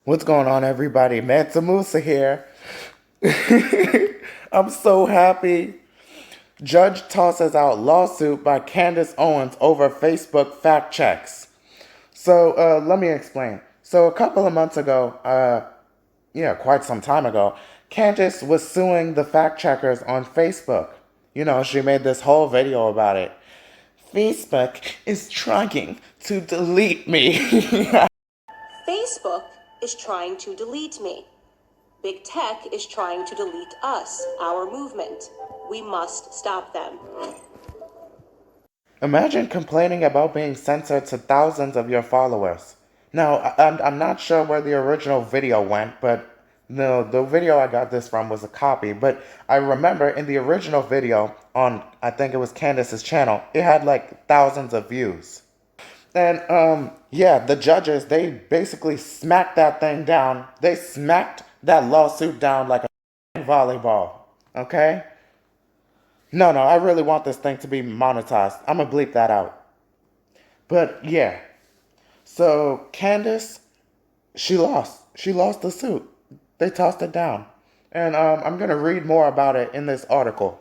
What's going on, everybody? Mansa here. I'm so happy. Judge tosses out lawsuit by Candace Owens over Facebook fact checks. So let me explain. So a couple of months ago, quite some time ago, Candace was suing the fact checkers on Facebook. She made this whole video about it. Facebook is trying to delete me. Facebook is trying to delete me. Big tech is trying to delete us, our movement. We must stop them. Imagine complaining about being censored to thousands of your followers. Now, I'm not sure where the original video went, but the video I got this from was a copy. But I remember in the original video on, I think it was Candace's channel, it had like thousands of views. And the judges, they basically smacked that thing down. They smacked that lawsuit down like a volleyball. Okay? No, I really want this thing to be monetized. I'm gonna bleep that out. But yeah. So Candace, she lost. She lost the suit. They tossed it down. And I'm gonna read more about it in this article.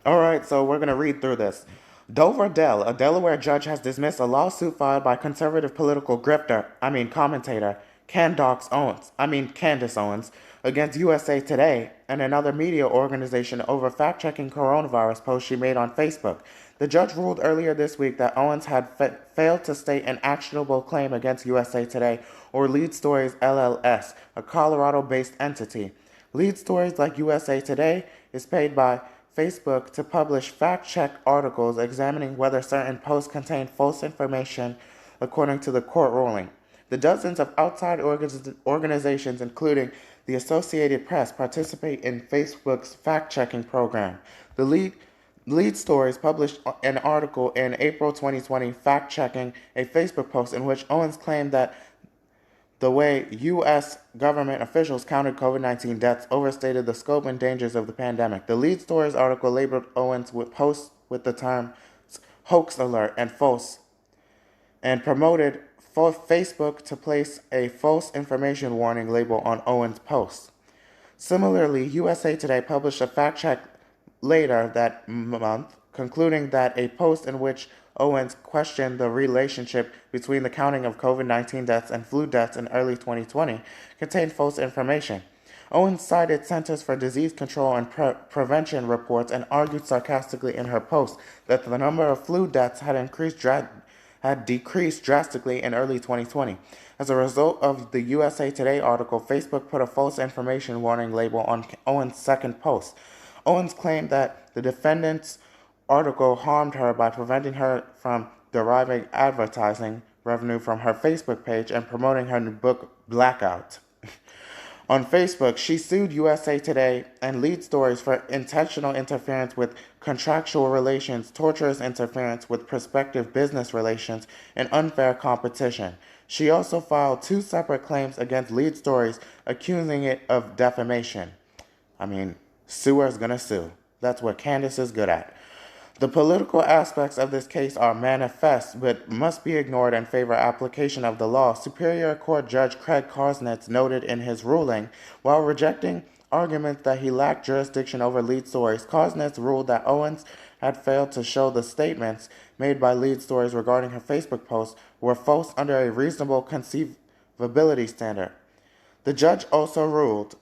Alright, so we're gonna read through this. Dover Dell, a Delaware judge, has dismissed a lawsuit filed by conservative political commentator, Candace Owens, against USA Today and another media organization over fact-checking coronavirus posts she made on Facebook. The judge ruled earlier this week that Owens had failed to state an actionable claim against USA Today or Lead Stories LLS, a Colorado-based entity. Lead Stories, like USA Today, is paid by Facebook to publish fact-check articles examining whether certain posts contain false information, according to the court ruling. The dozens of outside organizations, including the Associated Press, participate in Facebook's fact-checking program. The Lead Stories published an article in April 2020 fact-checking a Facebook post in which Owens claimed that the way U.S. government officials counted COVID-19 deaths overstated the scope and dangers of the pandemic. The Lead Stories article labeled Owens with posts with the term hoax alert and false, and promoted for Facebook to place a false information warning label on Owens' posts. Similarly, USA Today published a fact check later that month, concluding that a post in which Owens questioned the relationship between the counting of COVID-19 deaths and flu deaths in early 2020 contained false information. Owens cited Centers for Disease Control and Prevention reports and argued sarcastically in her post that the number of flu deaths had decreased drastically in early 2020. As a result of the USA Today article, Facebook put a false information warning label on Owens' second post. Owens claimed that the defendant's article harmed her by preventing her from deriving advertising revenue from her Facebook page and promoting her new book, Blackout. On Facebook, she sued USA Today and Lead Stories for intentional interference with contractual relations, torturous interference with prospective business relations, and unfair competition. She also filed 2 separate claims against Lead Stories, accusing it of defamation. Suer's gonna sue. That's what Candace is good at. The political aspects of this case are manifest, but must be ignored in favor of application of the law, Superior Court Judge Craig Korsnetz noted in his ruling. While rejecting arguments that he lacked jurisdiction over Lead Stories, Korsnetz ruled that Owens had failed to show the statements made by Lead Stories regarding her Facebook posts were false under a reasonable conceivability standard. The judge also ruled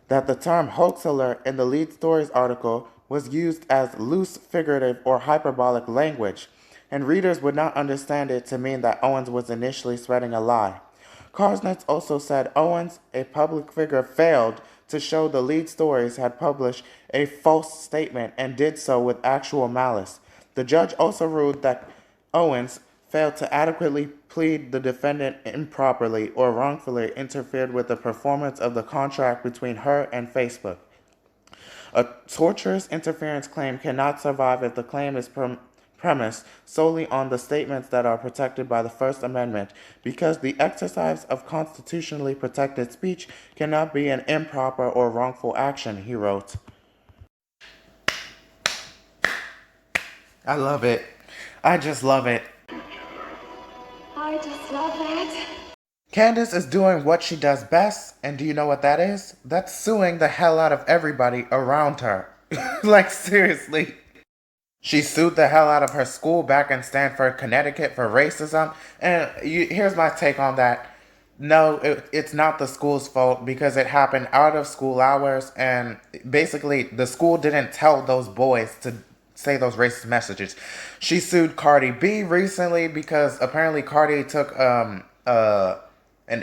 that the term hoax alert in the Lead Stories article was used as loose, figurative, or hyperbolic language, and readers would not understand it to mean that Owens was initially spreading a lie. Korsnetz also said Owens, a public figure, failed to show the Lead Stories had published a false statement and did so with actual malice. The judge also ruled that Owens failed to adequately plead the defendant improperly or wrongfully interfered with the performance of the contract between her and Facebook. A tortious interference claim cannot survive if the claim is premised solely on the statements that are protected by the First Amendment, because the exercise of constitutionally protected speech cannot be an improper or wrongful action, he wrote. I love it. I just love it. I just love that. Candace is doing what she does best, and do you know what that is? That's suing the hell out of everybody around her. Like, seriously. She sued the hell out of her school back in Stamford, Connecticut for racism. And here's my take on that. No, it's not the school's fault because it happened out of school hours. And basically, the school didn't tell those boys to say those racist messages. She sued Cardi B recently because apparently Cardi took an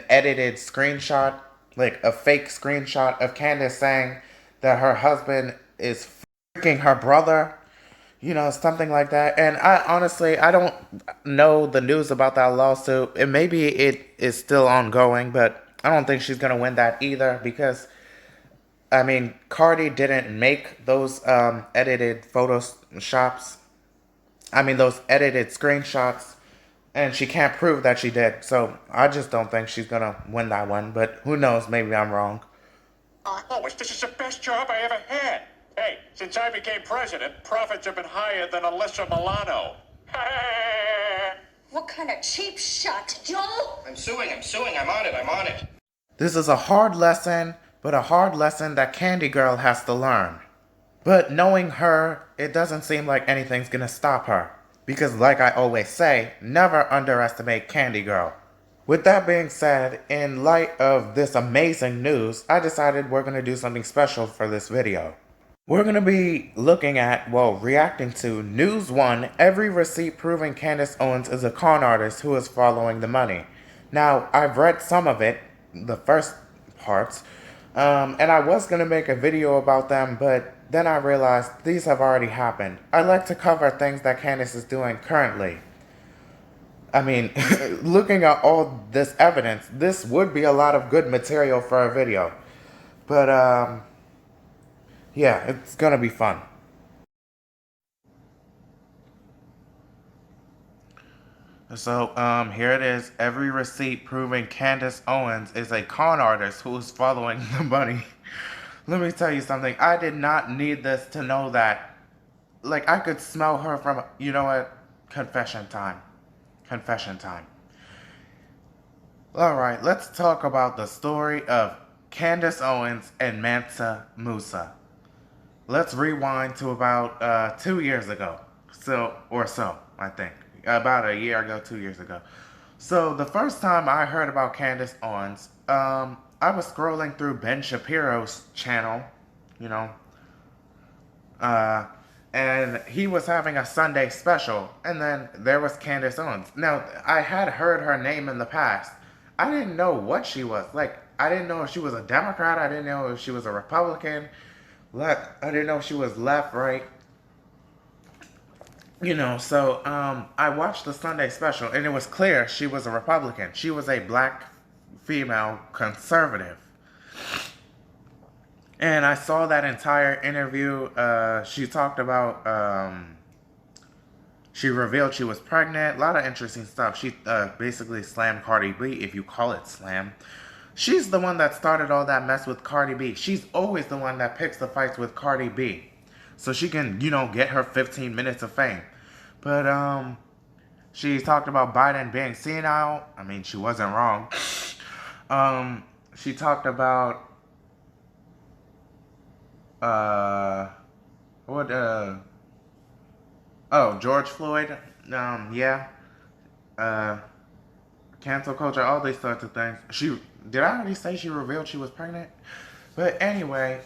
edited screenshot, like a fake screenshot of Candace saying that her husband is freaking her brother, something like that. And I honestly, I don't know the news about that lawsuit. And maybe it is still ongoing, but I don't think she's gonna win that either because, I mean, Cardi didn't make those edited photoshops. I mean, those edited screenshots, and she can't prove that she did. So I just don't think she's gonna win that one. But who knows? Maybe I'm wrong. Oh, this is the best job I ever had. Hey, since I became president, profits have been higher than Alyssa Milano. What kind of cheap shot, Joel? I'm suing, I'm on it. This is a hard lesson, but a hard lesson that Candy Girl has to learn. But knowing her, it doesn't seem like anything's gonna stop her. Because like I always say, never underestimate Candy Girl. With that being said, in light of this amazing news, I decided we're gonna do something special for this video. We're going to be looking at, reacting to Newsone, every receipt proving Candace Owens is a con artist who is following the money. Now, I've read some of it, the first parts, and I was going to make a video about them, but then I realized these have already happened. I like to cover things that Candace is doing currently. I mean, looking at all this evidence, this would be a lot of good material for a video. But, yeah, it's gonna be fun. So, here it is. Every receipt proving Candace Owens is a con artist who is following the money. Let me tell you something. I did not need this to know that. Like, I could smell her from, you know what? Confession time. Confession time. Alright, let's talk about the story of Candace Owens and Mansa Musa. Let's rewind to about 2 years ago. I think. About a year ago, 2 years ago. So the first time I heard about Candace Owens, I was scrolling through Ben Shapiro's channel, and he was having a Sunday special, and then there was Candace Owens. Now, I had heard her name in the past. I didn't know what she was. Like, I didn't know if she was a Democrat. I didn't know if she was a Republican. I didn't know if she was left, right. So I watched the Sunday special, and it was clear she was a Republican. She was a black female conservative. And I saw that entire interview. She talked about, she revealed she was pregnant. A lot of interesting stuff. She basically slammed Cardi B, if you call it slam. She's the one that started all that mess with Cardi B. She's always the one that picks the fights with Cardi B. So she can, get her 15 minutes of fame. But, she talked about Biden being senile. I mean, she wasn't wrong. She talked about, George Floyd. Yeah. Cancel culture, all these sorts of things. Did I already say she revealed she was pregnant? But anyway,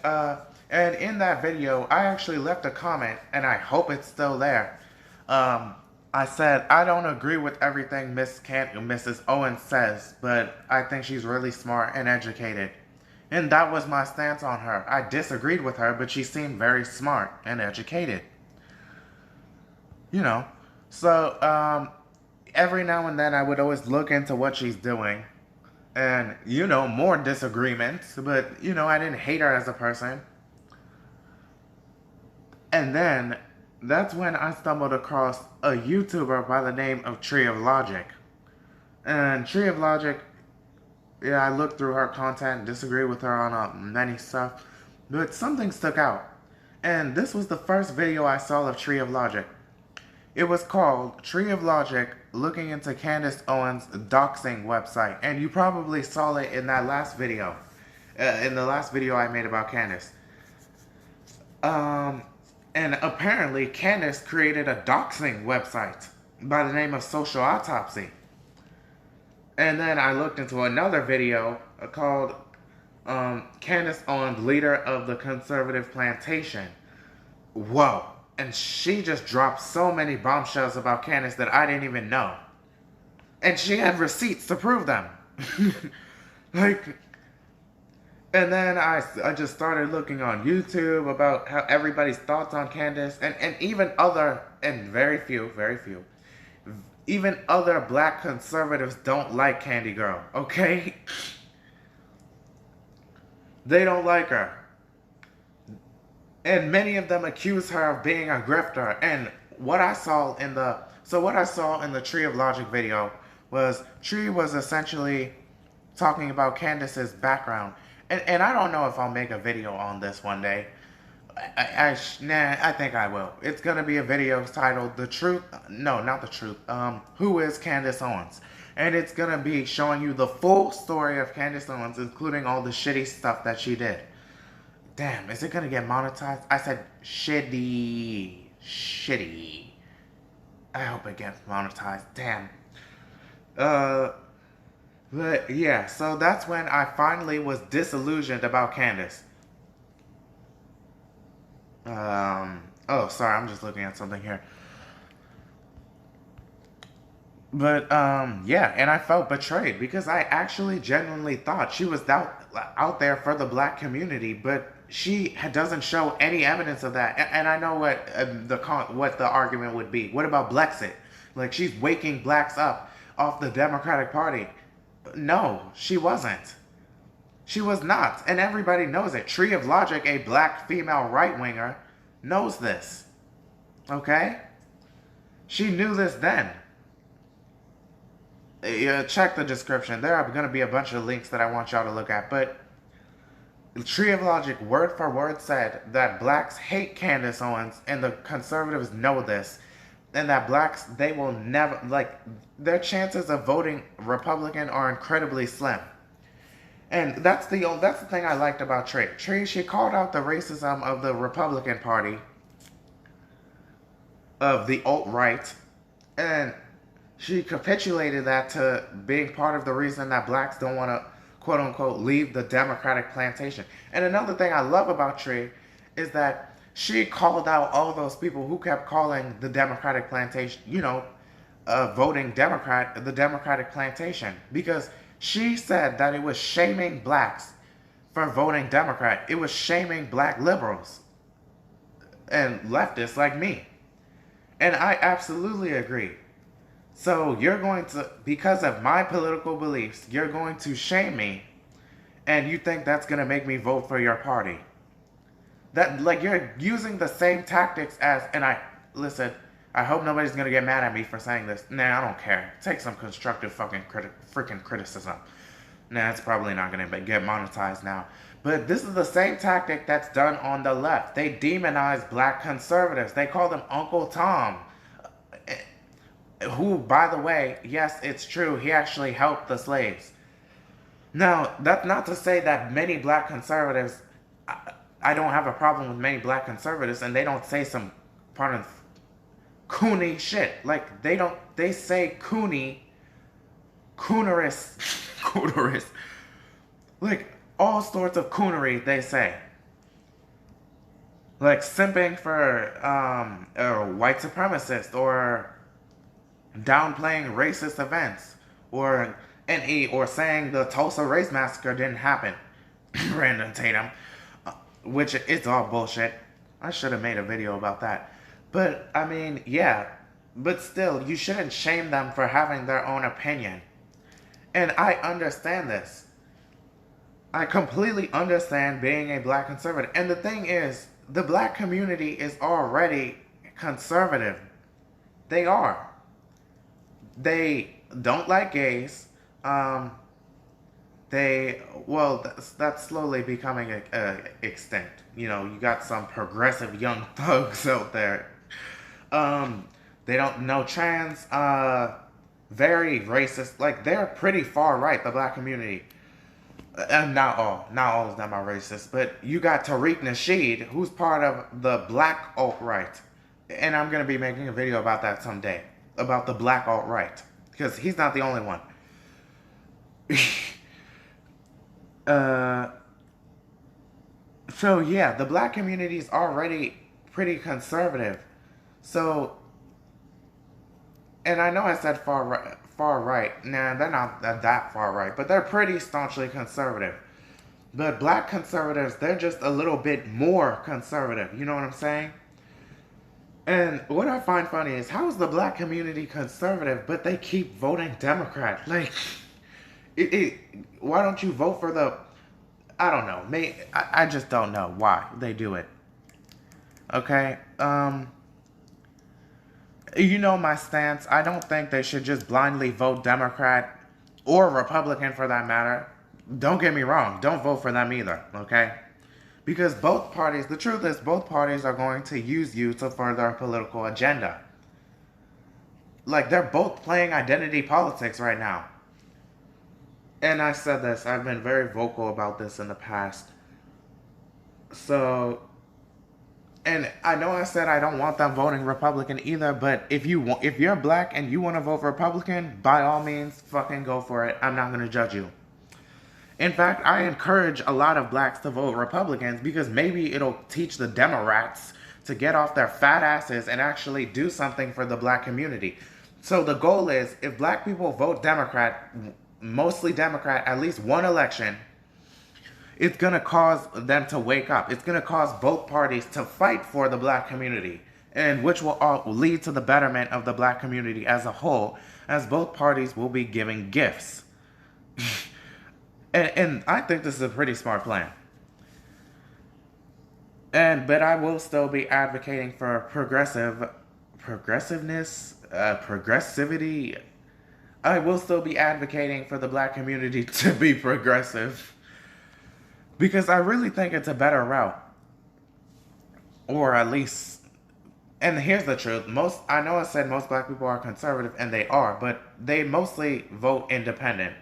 and in that video, I actually left a comment, and I hope it's still there. I said, I don't agree with everything Mrs. Owens says, but I think she's really smart and educated. And that was my stance on her. I disagreed with her, but she seemed very smart and educated. So, every now and then I would always look into what she's doing. And, more disagreements. But, I didn't hate her as a person. And then, that's when I stumbled across a YouTuber by the name of Tree of Logic. And Tree of Logic, yeah, I looked through her content, disagreed with her on many stuff. But something stuck out. And this was the first video I saw of Tree of Logic. It was called Tree of Logic, looking into Candace Owens' doxing website. And you probably saw it in that last video. In the last video I made about Candace. And apparently Candace created a doxing website by the name of Social Autopsy. And then I looked into another video called Candace Owens, leader of the conservative plantation. Whoa. And she just dropped so many bombshells about Candace that I didn't even know. And she had receipts to prove them. Like, and then I just started looking on YouTube about how everybody's thoughts on Candace, and even other, and very few, even other black conservatives don't like Candy Girl, okay? They don't like her. And many of them accuse her of being a grifter. And what I saw in the Tree of Logic video was Tree was essentially talking about Candace's background. And I don't know if I'll make a video on this one day. I think I will. It's going to be a video titled The Truth. No, not The Truth. Who is Candace Owens? And it's going to be showing you the full story of Candace Owens, including all the shitty stuff that she did. Damn, is it going to get monetized? I said shitty. I hope it gets monetized. Damn. But yeah, so that's when I finally was disillusioned about Candace. Oh, sorry, I'm just looking at something here. But, yeah, and I felt betrayed because I actually genuinely thought she was out there for the black community, but she doesn't show any evidence of that. And I know what the argument would be. What about blexit? Like, she's waking blacks up off the Democratic Party. No, she wasn't. She was not. And everybody knows it. Tree of Logic, a black female right-winger, knows this. Okay? She knew this then. Check the description. There are going to be a bunch of links that I want y'all to look at. But Tree of Logic word for word said that blacks hate Candace Owens and the conservatives know this. And that blacks, they will never, like, their chances of voting Republican are incredibly slim. And that's the thing I liked about Tree. Tree, she called out the racism of the Republican Party, of the alt-right, and she capitulated that to being part of the reason that blacks don't want to, quote-unquote, leave the Democratic plantation. And another thing I love about Tree is that she called out all those people who kept calling the Democratic plantation, voting Democrat, the Democratic plantation. Because she said that it was shaming blacks for voting Democrat. It was shaming black liberals and leftists like me. And I absolutely agree. So you're going to, because of my political beliefs, you're going to shame me, and you think that's going to make me vote for your party. That, like, you're using the same tactics as, and listen, I hope nobody's going to get mad at me for saying this. Nah, I don't care. Take some constructive fucking freaking criticism. Nah, it's probably not going to get monetized now. But this is the same tactic that's done on the left. They demonize black conservatives. They call them Uncle Tom. Who, by the way, yes, it's true, he actually helped the slaves. Now, that's not to say that many black conservatives, I don't have a problem with many black conservatives, and they don't say some, pardon, coony shit. Like, they say coonerous, like, all sorts of coonery they say. Like, simping for, a white supremacist, or downplaying racist events, or saying the Tulsa Race Massacre didn't happen. Brandon Tatum, which it's all bullshit. I should have made a video about that. But I mean, yeah, but still, you shouldn't shame them for having their own opinion. And I understand this. I completely understand being a black conservative. And the thing is, the black community is already conservative. They are. They don't like gays. That's slowly becoming extinct. You got some progressive young thugs out there. They don't know trans, very racist. Like, they're pretty far right, the black community. And not all of them are racist, but you got Tariq Nasheed, who's part of the black alt-right. And I'm going to be making a video about that someday, about the black alt-right, because he's not the only one. So yeah, the black community is already pretty conservative. So, and I know I said far right. Nah, they're not that far right, but they're pretty staunchly conservative. But black conservatives, they're just a little bit more conservative. You know what I'm saying? And what I find funny is, how is the black community conservative, but they keep voting Democrat? Like, why don't you vote for the... I don't know. I just don't know why they do it. Okay? You know my stance. I don't think they should just blindly vote Democrat or Republican for that matter. Don't get me wrong. Don't vote for them either, okay? Because both parties, the truth is, both parties are going to use you to further a political agenda. Like, they're both playing identity politics right now. And I said this, I've been very vocal about this in the past. So, and I know I said I don't want them voting Republican either, but if you're black and you want to vote Republican, by all means, fucking go for it. I'm not going to judge you. In fact, I encourage a lot of blacks to vote Republicans because maybe it'll teach the Democrats to get off their fat asses and actually do something for the black community. So the goal is, if black people vote Democrat, mostly Democrat, at least one election, it's going to cause them to wake up. It's going to cause both parties to fight for the black community, and which will all lead to the betterment of the black community as a whole, as both parties will be giving gifts. And I think this is a pretty smart plan. But I will still be advocating for progressivity. I will still be advocating for the black community to be progressive. Because I really think it's a better route. Or at least, and here's the truth. I know I said most black people are conservative, and they are, but they mostly vote independent.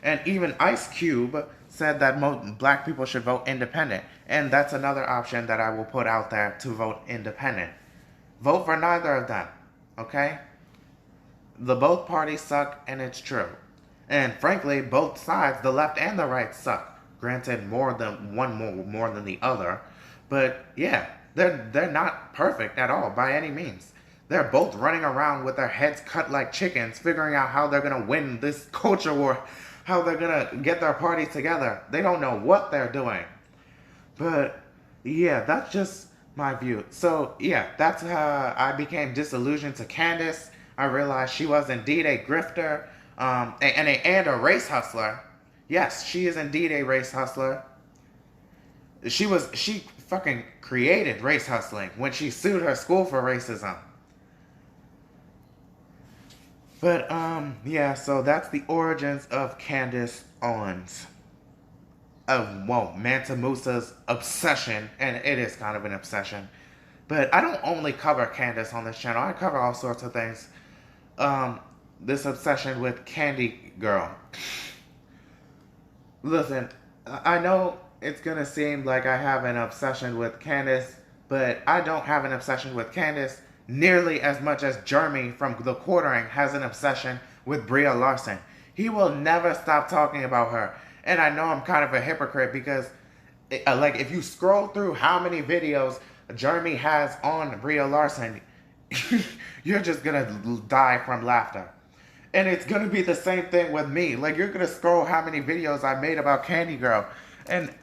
And even Ice Cube said that most black people should vote independent. And that's another option that I will put out there, to vote independent. Vote for neither of them. Okay? Both parties suck, and it's true. And frankly, both sides, the left and the right, suck. Granted, more than the other. But yeah, they're not perfect at all by any means. They're both running around with their heads cut like chickens, figuring out how they're going to win this culture war, how they're going to get their party together. They don't know what they're doing. But yeah, that's just my view. So yeah, that's how I became disillusioned to Candace. I realized she was indeed a grifter, and a race hustler. Yes, she is indeed a race hustler. She fucking created race hustling when she sued her school for racism. But, yeah, so that's the origins of Candace Owens. Mansa Musa's obsession, and it is kind of an obsession. But I don't only cover Candace on this channel, I cover all sorts of things. This obsession with Candy Girl. Listen, I know it's gonna seem like I have an obsession with Candace, but I don't have an obsession with Candace nearly as much as Jeremy from The Quartering has an obsession with Bria Larson. He will never stop talking about her. And I know I'm kind of a hypocrite because, if you scroll through how many videos Jeremy has on Bria Larson, you're just gonna die from laughter. And it's gonna be the same thing with me. Like, you're gonna scroll how many videos I made about Candy Girl. And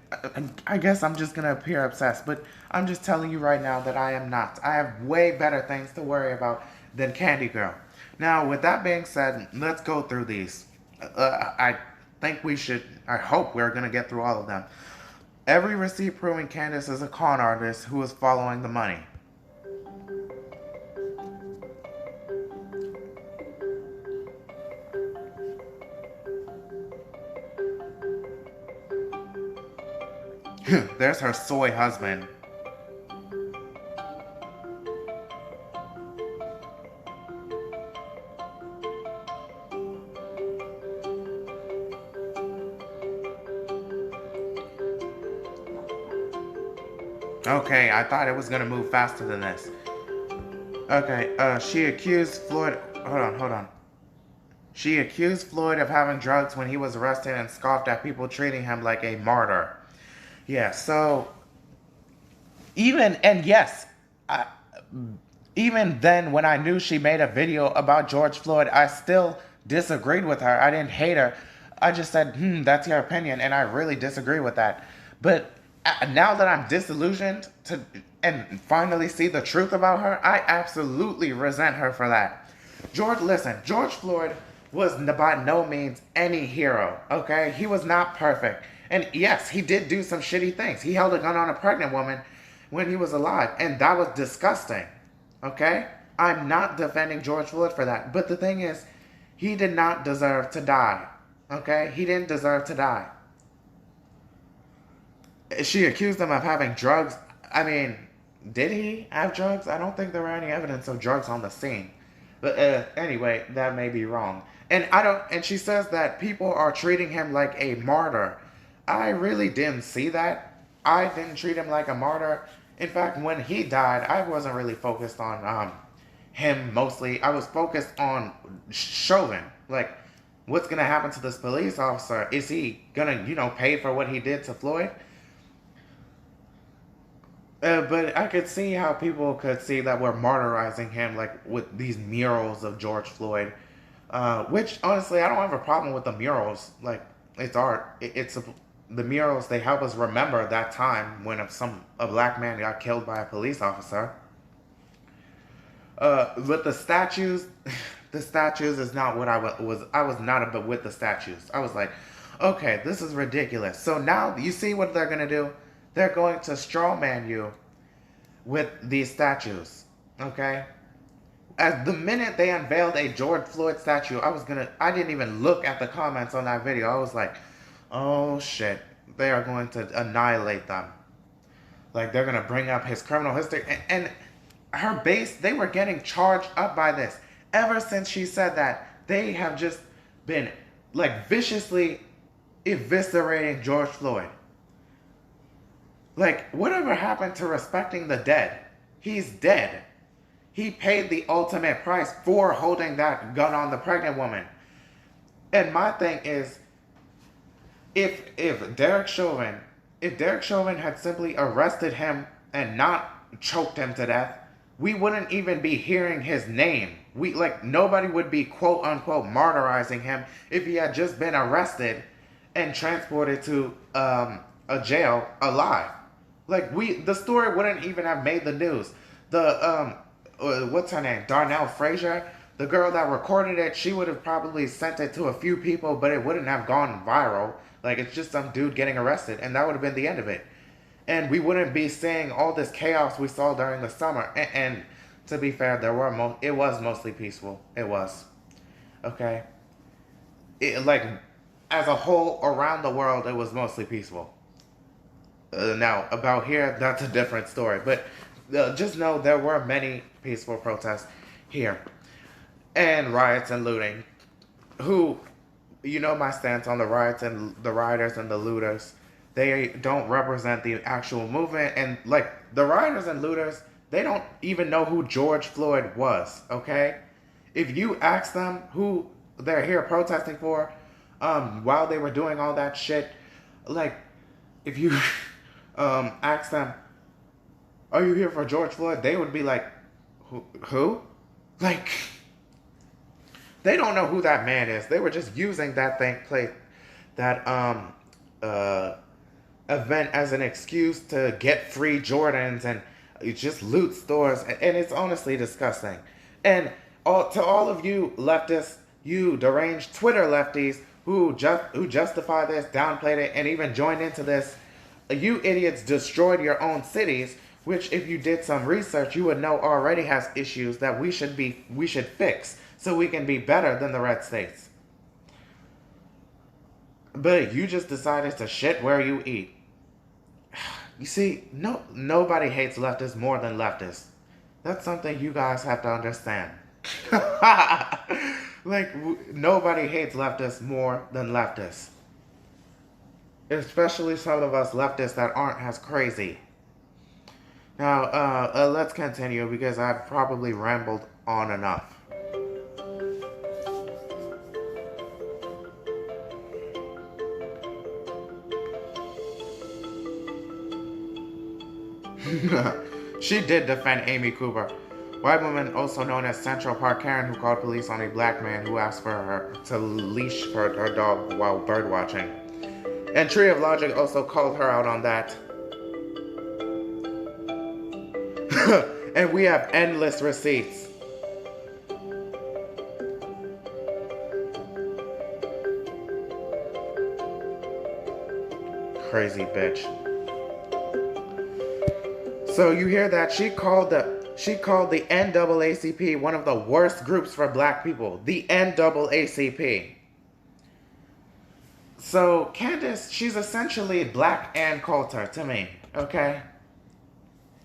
I guess I'm just gonna appear obsessed. But I'm just telling you right now that I am not. I have way better things to worry about than Candy Girl. Now, with that being said, let's go through these. I hope we're gonna get through all of them. Every receipt proving Candace is a con artist who is following the money. There's her soy husband. Okay, I thought it was gonna move faster than this. Okay, she accused Floyd. Hold on. She accused Floyd of having drugs when he was arrested and scoffed at people treating him like a martyr. Yeah, so yes, I, even then when I knew she made a video about George Floyd, I still disagreed with her. I didn't hate her. I just said, that's your opinion, and I really disagree with that. But now that I'm disillusioned and finally see the truth about her, I absolutely resent her for that. George Floyd was by no means any hero, okay? He was not perfect. And yes, he did do some shitty things. He held a gun on a pregnant woman when he was alive, and that was disgusting, okay? I'm not defending George Floyd for that. But the thing is, he did not deserve to die, okay? He didn't deserve to die. She accused him of having drugs. I mean, did he have drugs? I don't think there were any evidence of drugs on the scene. But anyway, that may be wrong. And she says that people are treating him like a martyr. I really didn't see that. I didn't treat him like a martyr. In fact, when he died, I wasn't really focused on him mostly. I was focused on Chauvin. Like, what's gonna happen to this police officer? Is he gonna, pay for what he did to Floyd? But I could see how people could see that we're martyrizing him, like with these murals of George Floyd. Which honestly, I don't have a problem with the murals. Like, it's art. The murals. They help us remember that time when a black man got killed by a police officer. But the statues, the statues is not what I was. I was not with the statues. I was like, okay, this is ridiculous. So now you see what they're gonna do. They're going to strawman you with these statues, okay? As the minute they unveiled a George Floyd statue, I didn't even look at the comments on that video. I was like, oh shit, they are going to annihilate them. Like, they're going to bring up his criminal history. And her base, they were getting charged up by this. Ever since she said that, they have just been, like, viciously eviscerating George Floyd. Like, whatever happened to respecting the dead? He's dead. He paid the ultimate price for holding that gun on the pregnant woman. And my thing is, if Derek Chauvin had simply arrested him and not choked him to death, we wouldn't even be hearing his name. Nobody would be quote unquote martyrizing him if he had just been arrested and transported to a jail alive. The story wouldn't even have made the news. What's her name? Darnell Frazier, the girl that recorded it, she would have probably sent it to a few people, but it wouldn't have gone viral. Like, it's just some dude getting arrested, and that would have been the end of it. And we wouldn't be seeing all this chaos we saw during the summer. And to be fair, it was mostly peaceful. It was. Okay? As a whole, around the world, it was mostly peaceful. Now, about here, that's a different story. But just know there were many peaceful protests here. And riots and looting. My stance on the riots and the rioters and the looters. They don't represent the actual movement. And, the rioters and looters, they don't even know who George Floyd was, okay? If you ask them who they're here protesting for, while they were doing all that shit, if you... ask them, are you here for George Floyd? They would be like, who? They don't know who that man is. They were just using that event as an excuse to get free Jordans and just loot stores. And it's honestly disgusting. And to all of you leftists, you deranged Twitter lefties who justify this, downplayed it, and even joined into this, you idiots destroyed your own cities, which if you did some research, you would know already has issues that we should fix so we can be better than the red states. But you just decided to shit where you eat. You see, nobody hates leftists more than leftists. That's something you guys have to understand. Nobody hates leftists more than leftists. Especially some of us leftists that aren't as crazy. Now, let's continue because I've probably rambled on enough. She did defend Amy Cooper, white woman also known as Central Park Karen, who called police on a black man who asked for her to leash her dog while birdwatching. And Tree of Logic also called her out on that. And we have endless receipts. Crazy bitch. So you hear that she called the NAACP one of the worst groups for black people. The NAACP. So Candace, she's essentially Black Ann Coulter to me, okay?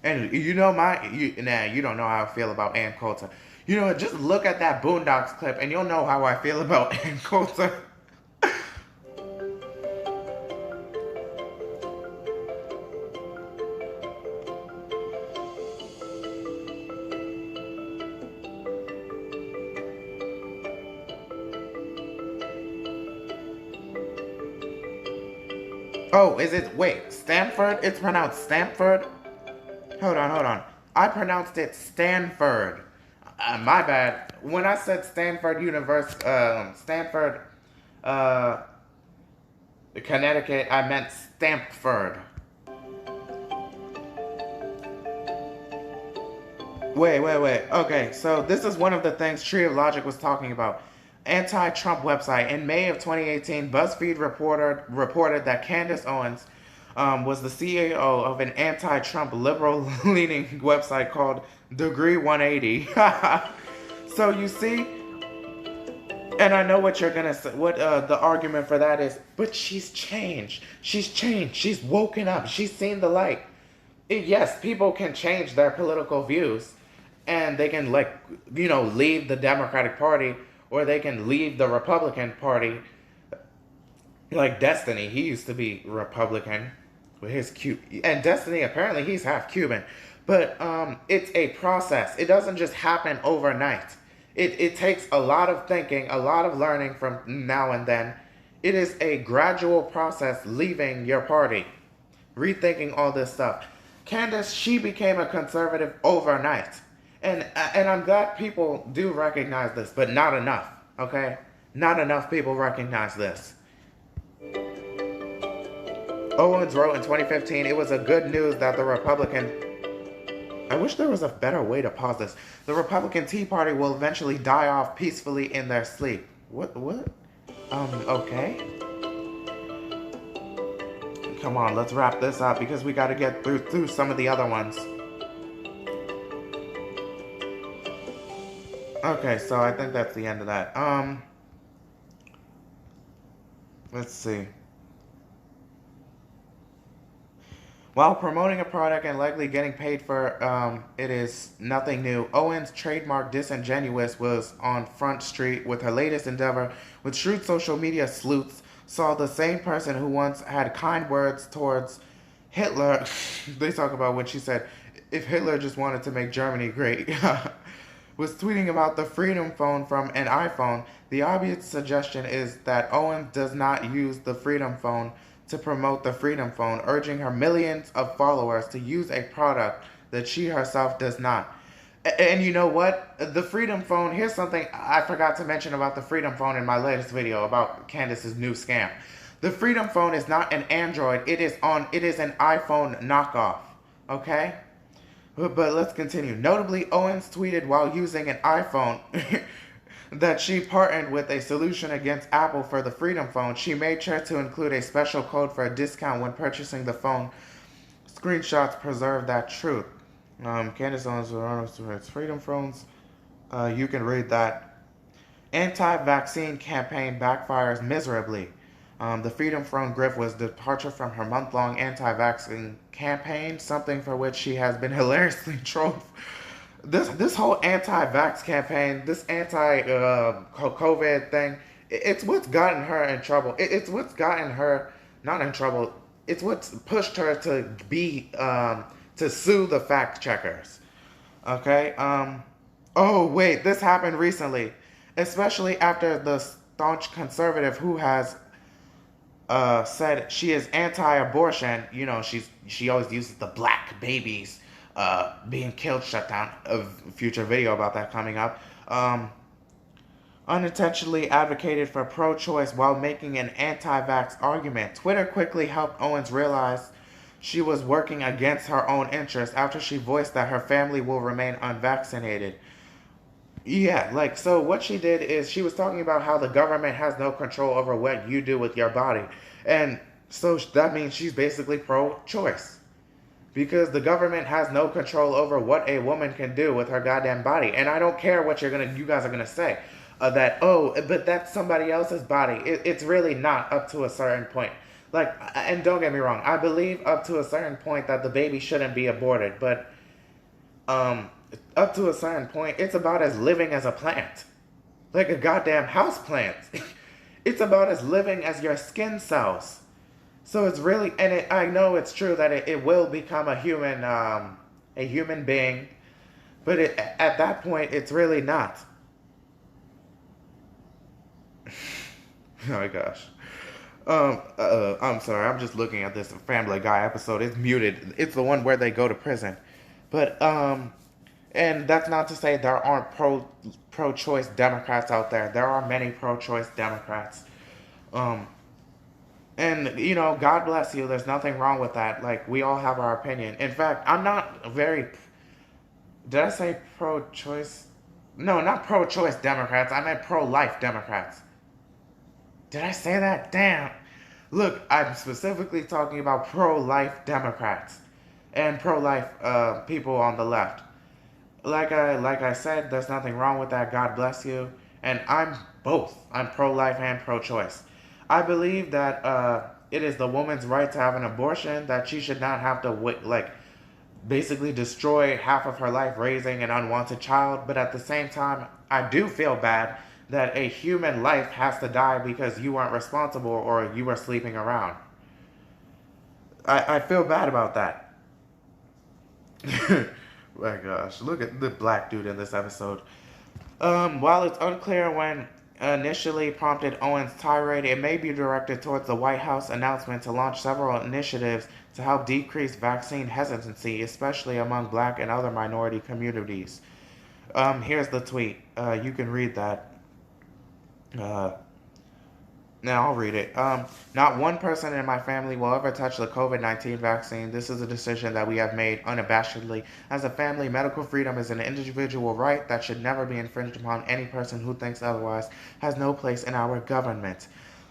And you know you don't know how I feel about Ann Coulter. You know, just look at that Boondocks clip and you'll know how I feel about Ann Coulter. Oh, wait, Stanford? It's pronounced Stanford? Hold on. I pronounced it Stanford. My bad. When I said Stanford Connecticut, I meant Stamford. Wait. Okay, so this is one of the things Tree of Logic was talking about. Anti-Trump website. In May of 2018, BuzzFeed reported that Candace Owens was the CEO of an anti-Trump liberal-leaning website called Degree 180. So you see, and I know what you're gonna say. What the argument for that is? But she's changed. She's woken up. She's seen the light. Yes, people can change their political views, and they can leave the Democratic Party. Or they can leave the Republican Party, like Destiny. He used to be Republican with his and Destiny, apparently he's half Cuban. But it's a process. It doesn't just happen overnight. It takes a lot of thinking, a lot of learning from now and then. It is a gradual process leaving your party, rethinking all this stuff. Candace, she became a conservative overnight. And I'm glad people do recognize this, but not enough, okay? Not enough people recognize this. Owens wrote in 2015, it was a good news that the Republican... I wish there was a better way to pause this. The Republican Tea Party will eventually die off peacefully in their sleep. What? Okay. Come on, let's wrap this up because we gotta get through some of the other ones. Okay, so I think that's the end of that. Let's see. While promoting a product and likely getting paid for it is nothing new, Owens' trademark disingenuous was on Front Street with her latest endeavor, with shrewd social media sleuths saw the same person who once had kind words towards Hitler. They talk about when she said, if Hitler just wanted to make Germany great. Was tweeting about the Freedom Phone from an iPhone. The obvious suggestion is that Owens does not use the Freedom Phone to promote the Freedom Phone, urging her millions of followers to use a product that she herself does not. And you know what? The Freedom Phone, here's something I forgot to mention about the Freedom Phone in my latest video about Candace's new scam. The Freedom Phone is not an Android, it is an iPhone knockoff, okay? But let's continue. Notably, Owens tweeted while using an iPhone that she partnered with a solution against Apple for the Freedom Phone. She made sure to include a special code for a discount when purchasing the phone. Screenshots preserve that truth. Candace Owens with Freedom Phones. You can read that. Anti-vaccine campaign backfires miserably. The Freedom Phone grift was departure from her month-long anti-vaccine campaign, something for which she has been hilariously trolled. This whole anti-vax campaign, this anti-COVID thing, it's what's gotten her in trouble. It's what's gotten her not in trouble. It's what's pushed her to be to sue the fact checkers. Okay. Oh wait, this happened recently, especially after the staunch conservative who has said she is anti-abortion. You know, she always uses the black babies being killed shut down. A future video about that coming up. Unintentionally advocated for pro-choice while making an anti-vax argument. Twitter quickly helped Owens realize she was working against her own interests after she voiced that her family will remain unvaccinated. Yeah, like, so what she did is she was talking about how the government has no control over what you do with your body. And so that means she's basically pro-choice. Because the government has no control over what a woman can do with her goddamn body. And I don't care what you guys are gonna say. That, oh, but that's somebody else's body. It's really not up to a certain point. Like, and don't get me wrong, I believe up to a certain point that the baby shouldn't be aborted. But, up to a certain point, it's about as living as a plant. Like a goddamn house plant. It's about as living as your skin cells. So it's really, and I know it's true that it will become a human being, but at that point, it's really not. Oh my gosh. I'm sorry, I'm just looking at this Family Guy episode. It's muted. It's the one where they go to prison. But, and that's not to say there aren't pro-choice Democrats out there. There are many pro-choice Democrats. And, you know, God bless you. There's nothing wrong with that. Like, we all have our opinion. In fact, I'm not very... Did I say pro-choice? No, not pro-choice Democrats. I meant pro-life Democrats. Did I say that? Damn. Look, I'm specifically talking about pro-life Democrats. And pro-life people on the left. Like I said, there's nothing wrong with that. God bless you. And I'm both. I'm pro-life and pro-choice. I believe that it is the woman's right to have an abortion, that she should not have to, basically destroy half of her life raising an unwanted child. But at the same time, I do feel bad that a human life has to die because you weren't responsible or you were sleeping around. I feel bad about that. My gosh, look at the black dude in this episode. While it's unclear when initially prompted Owens' tirade, it may be directed towards the White House announcement to launch several initiatives to help decrease vaccine hesitancy, especially among black and other minority communities. Here's the tweet. You can read that. Now I'll read it. Not one person in my family will ever touch the COVID-19 vaccine. This is a decision that we have made unabashedly. As a family, medical freedom is an individual right that should never be infringed upon. Any person who thinks otherwise has no place in our government.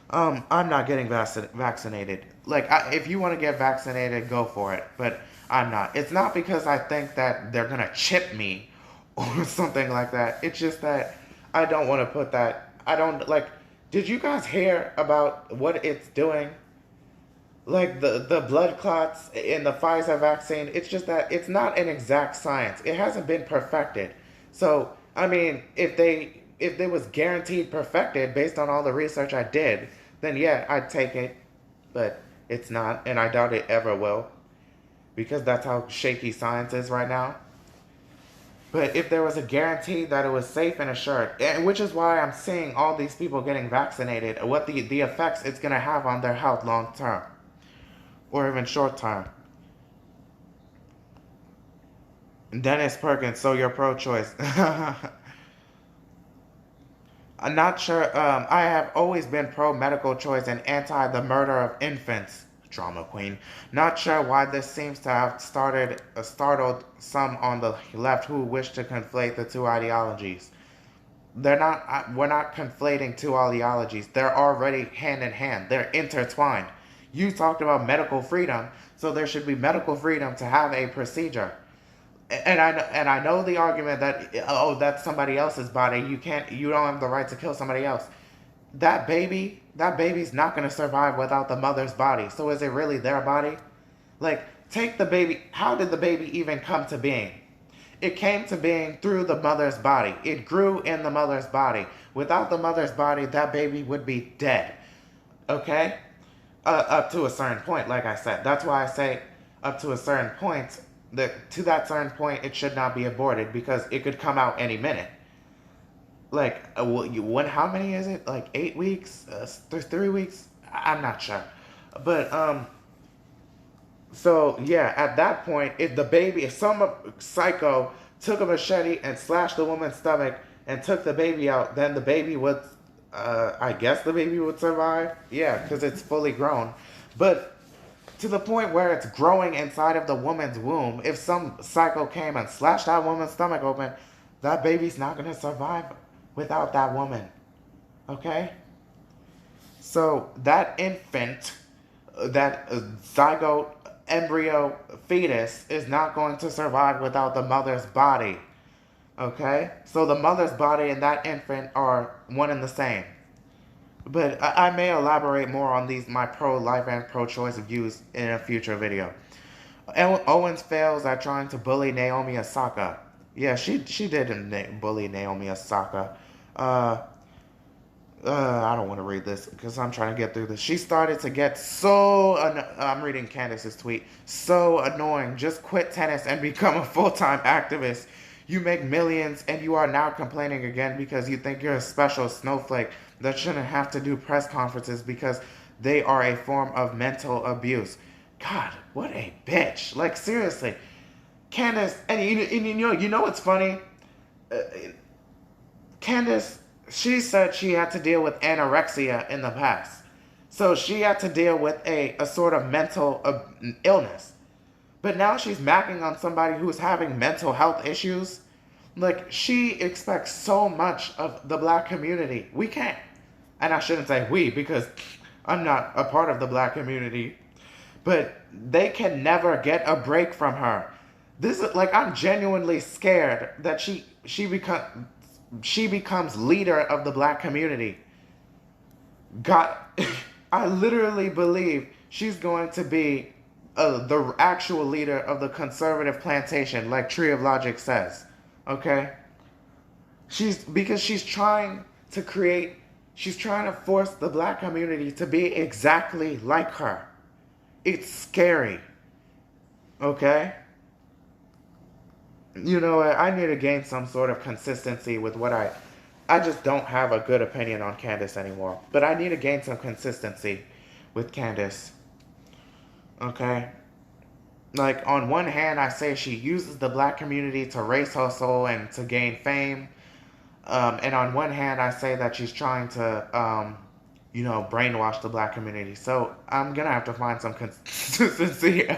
I'm not getting vaccinated. If you want to get vaccinated, go for it. But I'm not. It's not because I think that they're going to chip me or something like that. It's just that I don't want to put that. I don't, did you guys hear about what it's doing? Like the blood clots in the Pfizer vaccine, it's just that it's not an exact science. It hasn't been perfected. So, I mean, if they was guaranteed perfected based on all the research I did, then yeah, I'd take it. But it's not, and I doubt it ever will. Because that's how shaky science is right now. But if there was a guarantee that it was safe and assured, which is why I'm seeing all these people getting vaccinated, what the effects it's going to have on their health long term. Or even short term. Dennis Perkins, so you're pro-choice. I'm not sure. I have always been pro-medical choice and anti the murder of infants. Drama queen. Not sure why this seems to have startled some on the left who wish to conflate the two ideologies. We're not conflating two ideologies. They're already hand in hand. They're intertwined. You talked about medical freedom, so there should be medical freedom to have a procedure. And I know the argument that, oh, that's somebody else's body. You don't have the right to kill somebody else. That baby's not going to survive without the mother's body. So is it really their body? Take the baby. How did the baby even come to being? It came to being through the mother's body. It grew in the mother's body. Without the mother's body, that baby would be dead. Okay? Up to a certain point, like I said. That's why I say up to a certain point. To that certain point, it should not be aborted because it could come out any minute. Like, how many is it? Like 8 weeks? 3 weeks? I'm not sure. But, so yeah, at that point, if some psycho took a machete and slashed the woman's stomach and took the baby out, then the baby would, I guess the baby would survive. Yeah, because it's fully grown. But to the point where it's growing inside of the woman's womb, if some psycho came and slashed that woman's stomach open, that baby's not going to survive without that woman. Okay? So that infant, that zygote, embryo, fetus is not going to survive without the mother's body. Okay? So the mother's body and that infant are one and the same. But I may elaborate more on my pro-life and pro-choice views in a future video. Owens fails at trying to bully Naomi Osaka. Yeah, she did bully Naomi Osaka. I don't want to read this because I'm trying to get through this. She started to get so... I'm reading Candace's tweet. So annoying. Just quit tennis and become a full-time activist. You make millions and you are now complaining again because you think you're a special snowflake that shouldn't have to do press conferences because they are a form of mental abuse. God, what a bitch. Like, seriously. Candace, and you know what's funny? Candace, she said she had to deal with anorexia in the past. So she had to deal with a sort of mental illness. But now she's macking on somebody who's having mental health issues. Like, she expects so much of the black community. We can't. And I shouldn't say we because I'm not a part of the black community. But they can never get a break from her. This is like, I'm genuinely scared that she becomes leader of the black community. God, I literally believe she's going to be the actual leader of the conservative plantation, like Tree of Logic says. Okay? Because she's trying to force the black community to be exactly like her. It's scary. Okay? You know what? I need to gain some sort of consistency with what I just don't have a good opinion on Candace anymore. But I need to gain some consistency with Candace. Okay? Like, on one hand, I say she uses the black community to race hustle and to gain fame. And on one hand, I say that she's trying to, brainwash the black community. So I'm going to have to find some consistency.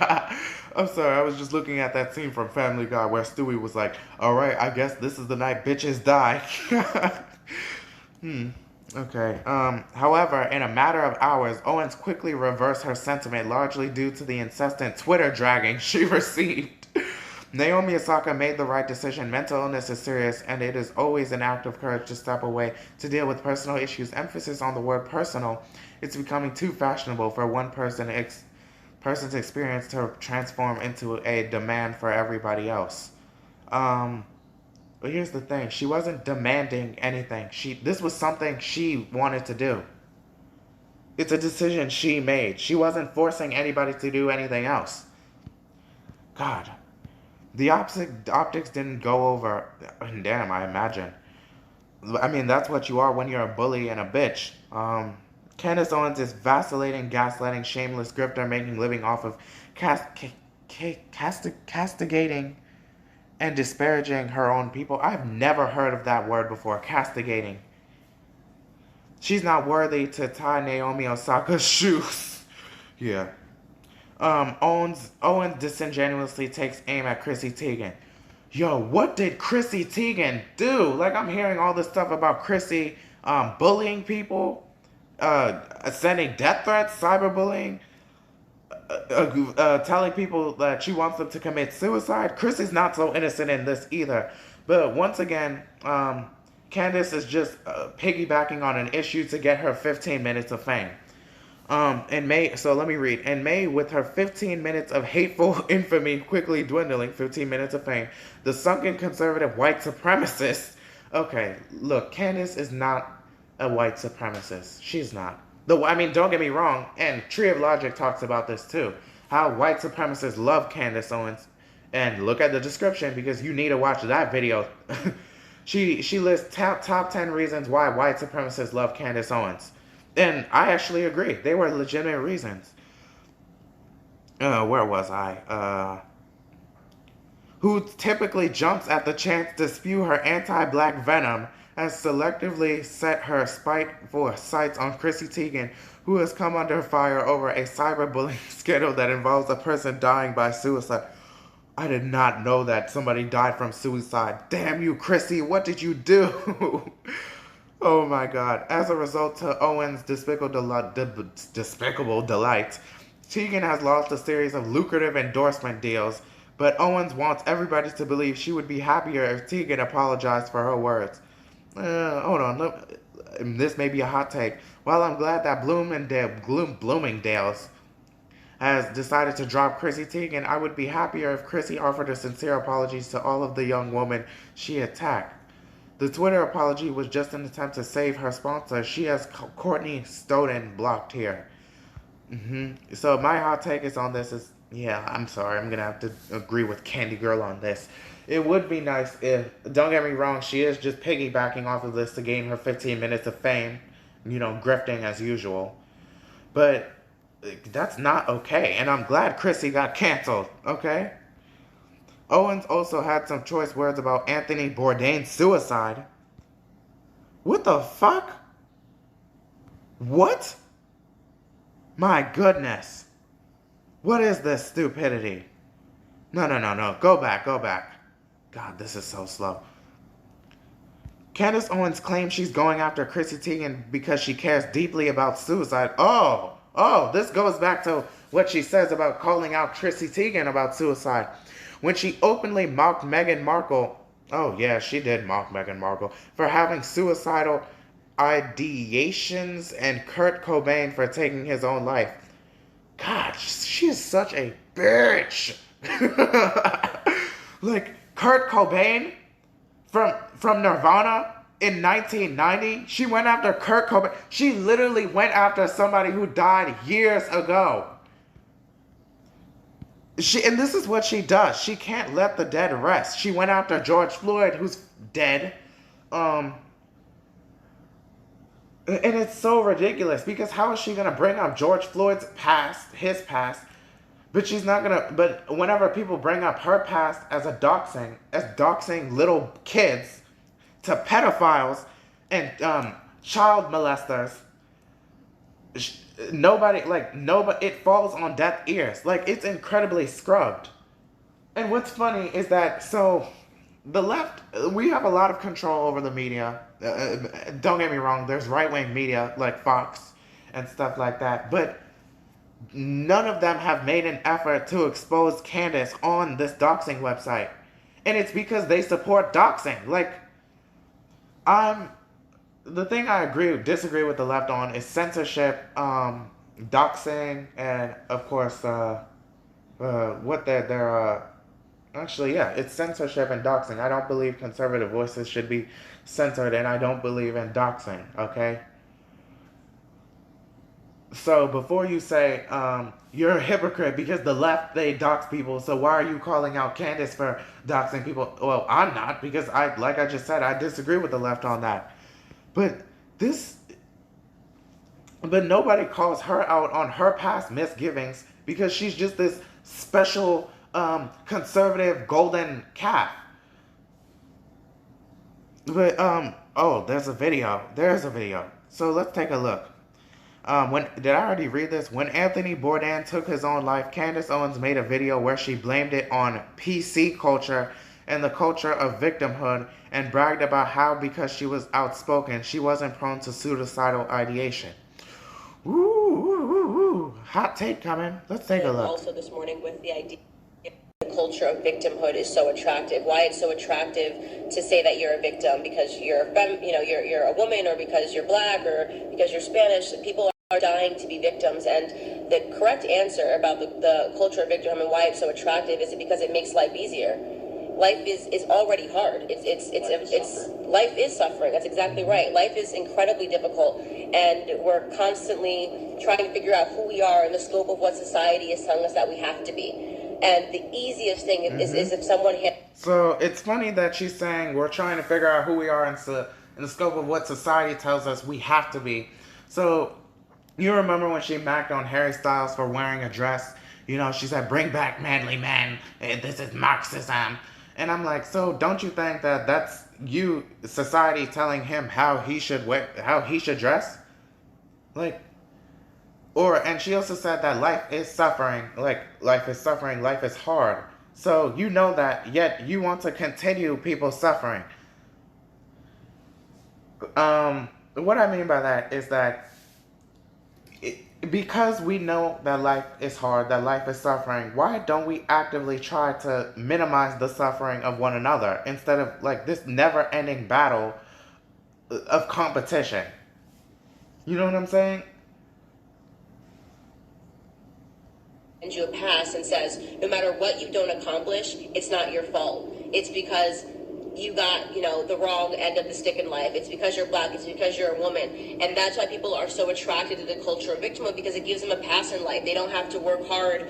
I'm sorry, I was just looking at that scene from Family Guy where Stewie was like, all right, I guess this is the night bitches die. Okay. However, in a matter of hours, Owens quickly reversed her sentiment, largely due to the incessant Twitter dragging she received. Naomi Osaka made the right decision. Mental illness is serious, and it is always an act of courage to step away to deal with personal issues. Emphasis on the word personal. It's becoming too fashionable for one person's experience to transform into a demand for everybody else. But here's the thing. She wasn't demanding anything. This was something she wanted to do. It's a decision she made. She wasn't forcing anybody to do anything else. God. The optics didn't go over. Damn, I imagine. I mean, that's what you are when you're a bully and a bitch. Candace Owens is vacillating, gaslighting, shameless grifter, making living off of castigating and disparaging her own people. I've never heard of that word before, castigating. She's not worthy to tie Naomi Osaka's shoes. Yeah. Owens disingenuously takes aim at Chrissy Teigen. Yo, what did Chrissy Teigen do? Like, I'm hearing all this stuff about Chrissy bullying people, sending death threats, cyberbullying, telling people that she wants them to commit suicide. Chrissy's not so innocent in this either. But once again, Candace is just piggybacking on an issue to get her 15 minutes of fame. In May, so let me read. In May, with her 15 minutes of hateful infamy quickly dwindling, 15 minutes of fame, the sunken conservative white supremacist. Okay, look, Candace is not a white supremacist. She's not. I mean, don't get me wrong, and Tree of Logic talks about this too. How white supremacists love Candace Owens And look at the description because you need to watch that video. She lists top 10 reasons why white supremacists love Candace Owens. And I actually agree. They were legitimate reasons. Where was I? Who typically jumps at the chance to spew her anti-black venom, has selectively set her spiteful sights on Chrissy Teigen, who has come under fire over a cyberbullying scandal that involves a person dying by suicide. I did not know that somebody died from suicide. Damn you, Chrissy, what did you do? Oh my god. As a result to Owens' despicable delight, Teigen has lost a series of lucrative endorsement deals, but Owens wants everybody to believe she would be happier if Teigen apologized for her words. Hold on, this may be a hot take. While I'm glad that Bloomingdale's has decided to drop Chrissy Teigen, I would be happier if Chrissy offered her sincere apologies to all of the young women she attacked. The Twitter apology was just an attempt to save her sponsor. She has Courtney Stodden blocked here. So my hot take is on this is, yeah, I'm sorry, I'm going to have to agree with Candy Girl on this. It would be nice if, don't get me wrong, she is just piggybacking off of this to gain her 15 minutes of fame, grifting as usual. But that's not okay, and I'm glad Chrissy got canceled, okay? Owens also had some choice words about Anthony Bourdain's suicide. What the fuck? What? My goodness. What is this stupidity? No. Go back. God, this is so slow. Candace Owens claims she's going after Chrissy Teigen because she cares deeply about suicide. Oh, this goes back to what she says about calling out Chrissy Teigen about suicide. When she openly mocked Meghan Markle, oh yeah, she did mock Meghan Markle, for having suicidal ideations and Kurt Cobain for taking his own life. God, she is such a bitch. Like, Kurt Cobain from Nirvana in 1990, she went after Kurt Cobain. She literally went after somebody who died years ago. And this is what she does. She can't let the dead rest. She went after George Floyd, who's dead. And it's so ridiculous because how is she going to bring up George Floyd's past, his past, but she's not going to, but whenever people bring up her past as doxing little kids to pedophiles and child molesters, nobody, it falls on deaf ears. Like, it's incredibly scrubbed. And what's funny is that, so, the left, we have a lot of control over the media. Don't get me wrong, there's right-wing media like Fox and stuff like that, but none of them have made an effort to expose Candace on this doxing website. And it's because they support doxing. Like, the thing I disagree with the left on is censorship, doxing, and of course, actually, yeah, it's censorship and doxing. I don't believe conservative voices should be censored, and I don't believe in doxing, okay? So before you say, you're a hypocrite because the left, they dox people, so why are you calling out Candace for doxing people? Well, I'm not, because like I just said, I disagree with the left on that. But nobody calls her out on her past misgivings because she's just this special conservative golden calf. But there's a video. So let's take a look. Did I already read this? When Anthony Bourdain took his own life, Candace Owens made a video where she blamed it on PC culture and the culture of victimhood and bragged about how, because she was outspoken, she wasn't prone to suicidal ideation. Ooh. Hot take coming. Let's take a look. Also this morning with the idea the culture of victimhood is so attractive. Why it's so attractive to say that you're a victim because you're you're a woman, or because you're black, or because you're Spanish. People are dying to be victims, and the correct answer about the culture of victimhood and why it's so attractive is because it makes life easier. Life is already hard. Life is suffering. That's exactly right. Life is incredibly difficult, and we're constantly trying to figure out who we are in the scope of what society is telling us that we have to be. And the easiest thing is if someone So it's funny that she's saying we're trying to figure out who we are in the scope of what society tells us we have to be. So you remember when she macked on Harry Styles for wearing a dress? You know, she said, "Bring back manly men. This is Marxism." And I'm like, so don't you think that that's you, society, telling him how he should dress? Like, and she also said that life is suffering. Like, life is suffering. Life is hard. So you know that, yet you want to continue people suffering. What I mean by that is that because we know that life is hard, that life is suffering, why don't we actively try to minimize the suffering of one another instead of like this never-ending battle of competition? You know what I'm saying? hands you a pass and says, no matter what you don't accomplish, it's not your fault. It's because you got, the wrong end of the stick in life. It's because you're black. It's because you're a woman. And that's why people are so attracted to the culture of victimhood, because it gives them a pass in life. They don't have to work hard.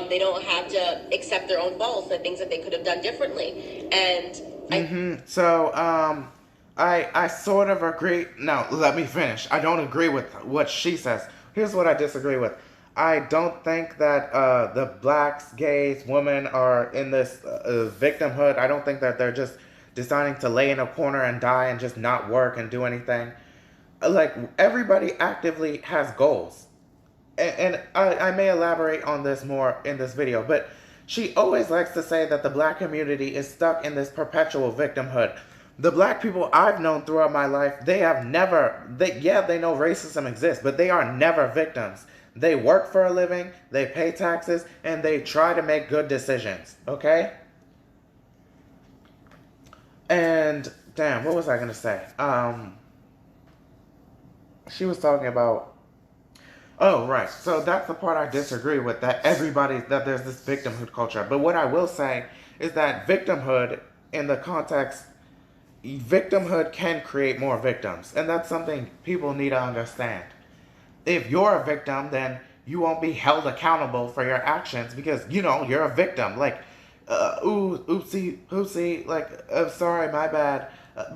They don't have to accept their own faults, the things that they could have done differently. And So, I sort of agree. No, let me finish. I don't agree with what she says. Here's what I disagree with. I don't think that the blacks, gays, women are in this victimhood. I don't think that they're just deciding to lay in a corner and die and just not work and do anything. Like, everybody actively has goals. And I may elaborate on this more in this video, but she always likes to say that the black community is stuck in this perpetual victimhood. The black people I've known throughout my life, they know racism exists, but they are never victims. They work for a living, they pay taxes, and they try to make good decisions, okay? And, damn, what was I going to say? She was talking about, oh, right, so that's the part I disagree with, that there's this victimhood culture. But what I will say is that victimhood, in the context, victimhood can create more victims, and that's something people need to understand. If you're a victim, then you won't be held accountable for your actions because, you're a victim. Like, oopsie, like, sorry, my bad,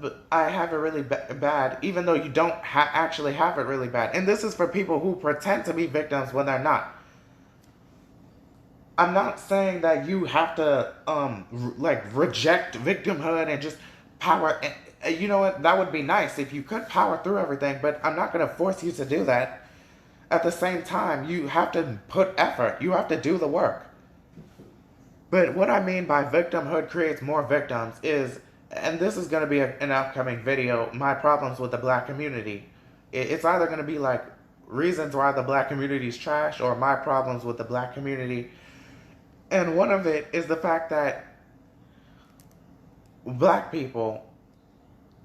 but I have it really bad, even though you don't actually have it really bad. And this is for people who pretend to be victims when they're not. I'm not saying that you have to, reject victimhood and just power. You know what? That would be nice if you could power through everything, but I'm not going to force you to do that. At the same time, you have to put effort. You have to do the work. But what I mean by victimhood creates more victims is, and this is going to be an upcoming video, my problems with the black community. It's either going to be like reasons why the black community is trash or my problems with the black community. And one of it is the fact that black people,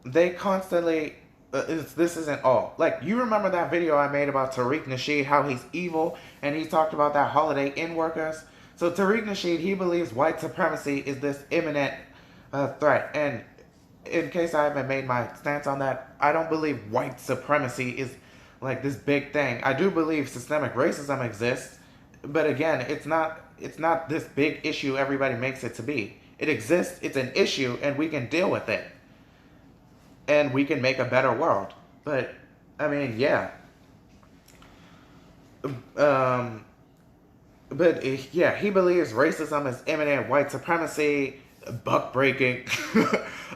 they constantly, this isn't all. Like, you remember that video I made about Tariq Nasheed, how he's evil, and he talked about that Holiday Inn workers? So Tariq Nasheed, he believes white supremacy is this imminent threat. And in case I haven't made my stance on that, I don't believe white supremacy is like this big thing. I do believe systemic racism exists, but again, it's not this big issue everybody makes it to be. It exists, it's an issue, and we can deal with it. And we can make a better world. But, I mean, yeah. He believes racism is imminent, white supremacy, buck breaking.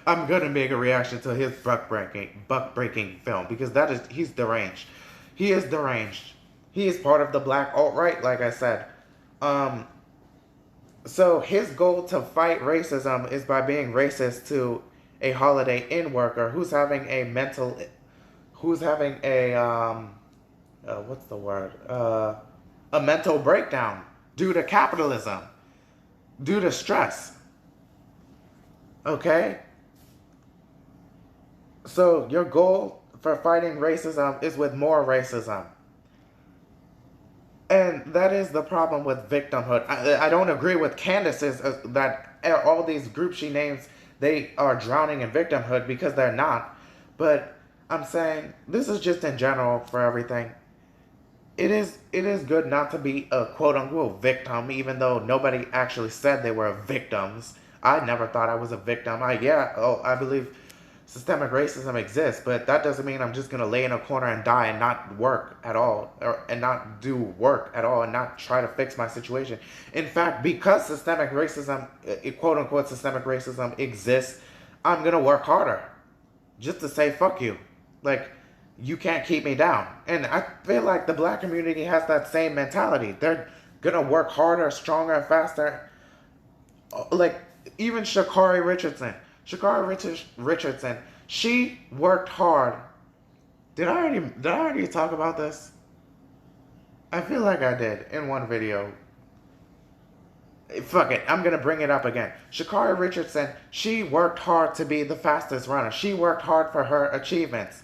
I'm gonna make a reaction to his buck breaking film because he's deranged. He is deranged. He is part of the black alt-right, like I said. So his goal to fight racism is by being racist to a Holiday Inn worker who's having a mental breakdown due to capitalism, due to stress. Okay? So your goal for fighting racism is with more racism. And that is the problem with victimhood. I don't agree with Candace's that all these groups she names, they are drowning in victimhood, because they're not. But I'm saying this is just in general for everything. it is good not to be a quote unquote victim, even though nobody actually said they were victims. I never thought I was a victim. I believe systemic racism exists, but that doesn't mean I'm just gonna lay in a corner and die and not work at all, and not do work at all, and not try to fix my situation. In fact, because systemic racism, quote unquote systemic racism exists, I'm gonna work harder just to say fuck you. Like, you can't keep me down. And I feel like the black community has that same mentality. They're gonna work harder, stronger, and faster. Like, even Richardson, she worked hard. Did I already talk about this? I feel like I did in one video. Fuck it, I'm gonna bring it up again. Sha'Carri Richardson, she worked hard to be the fastest runner. She worked hard for her achievements.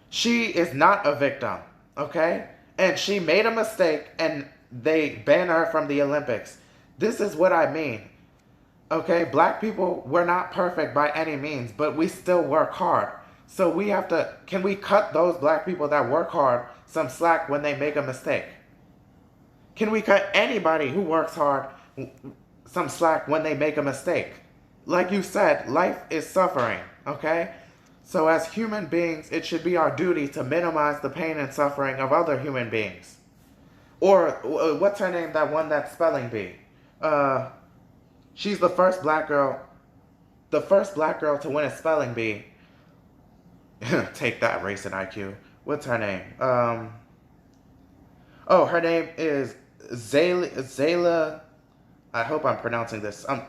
She is not a victim, okay? And she made a mistake and they banned her from the Olympics. This is what I mean. Okay, black people, we're not perfect by any means, but we still work hard. So can we cut those black people that work hard some slack when they make a mistake? Can we cut anybody who works hard some slack when they make a mistake? Like you said, life is suffering, okay? So as human beings, it should be our duty to minimize the pain and suffering of other human beings. Or, what's her name that won that spelling bee? She's the first black girl to win a spelling bee. Take that, race and IQ. What's her name? Her name is Zayla. I hope I'm pronouncing this. I'm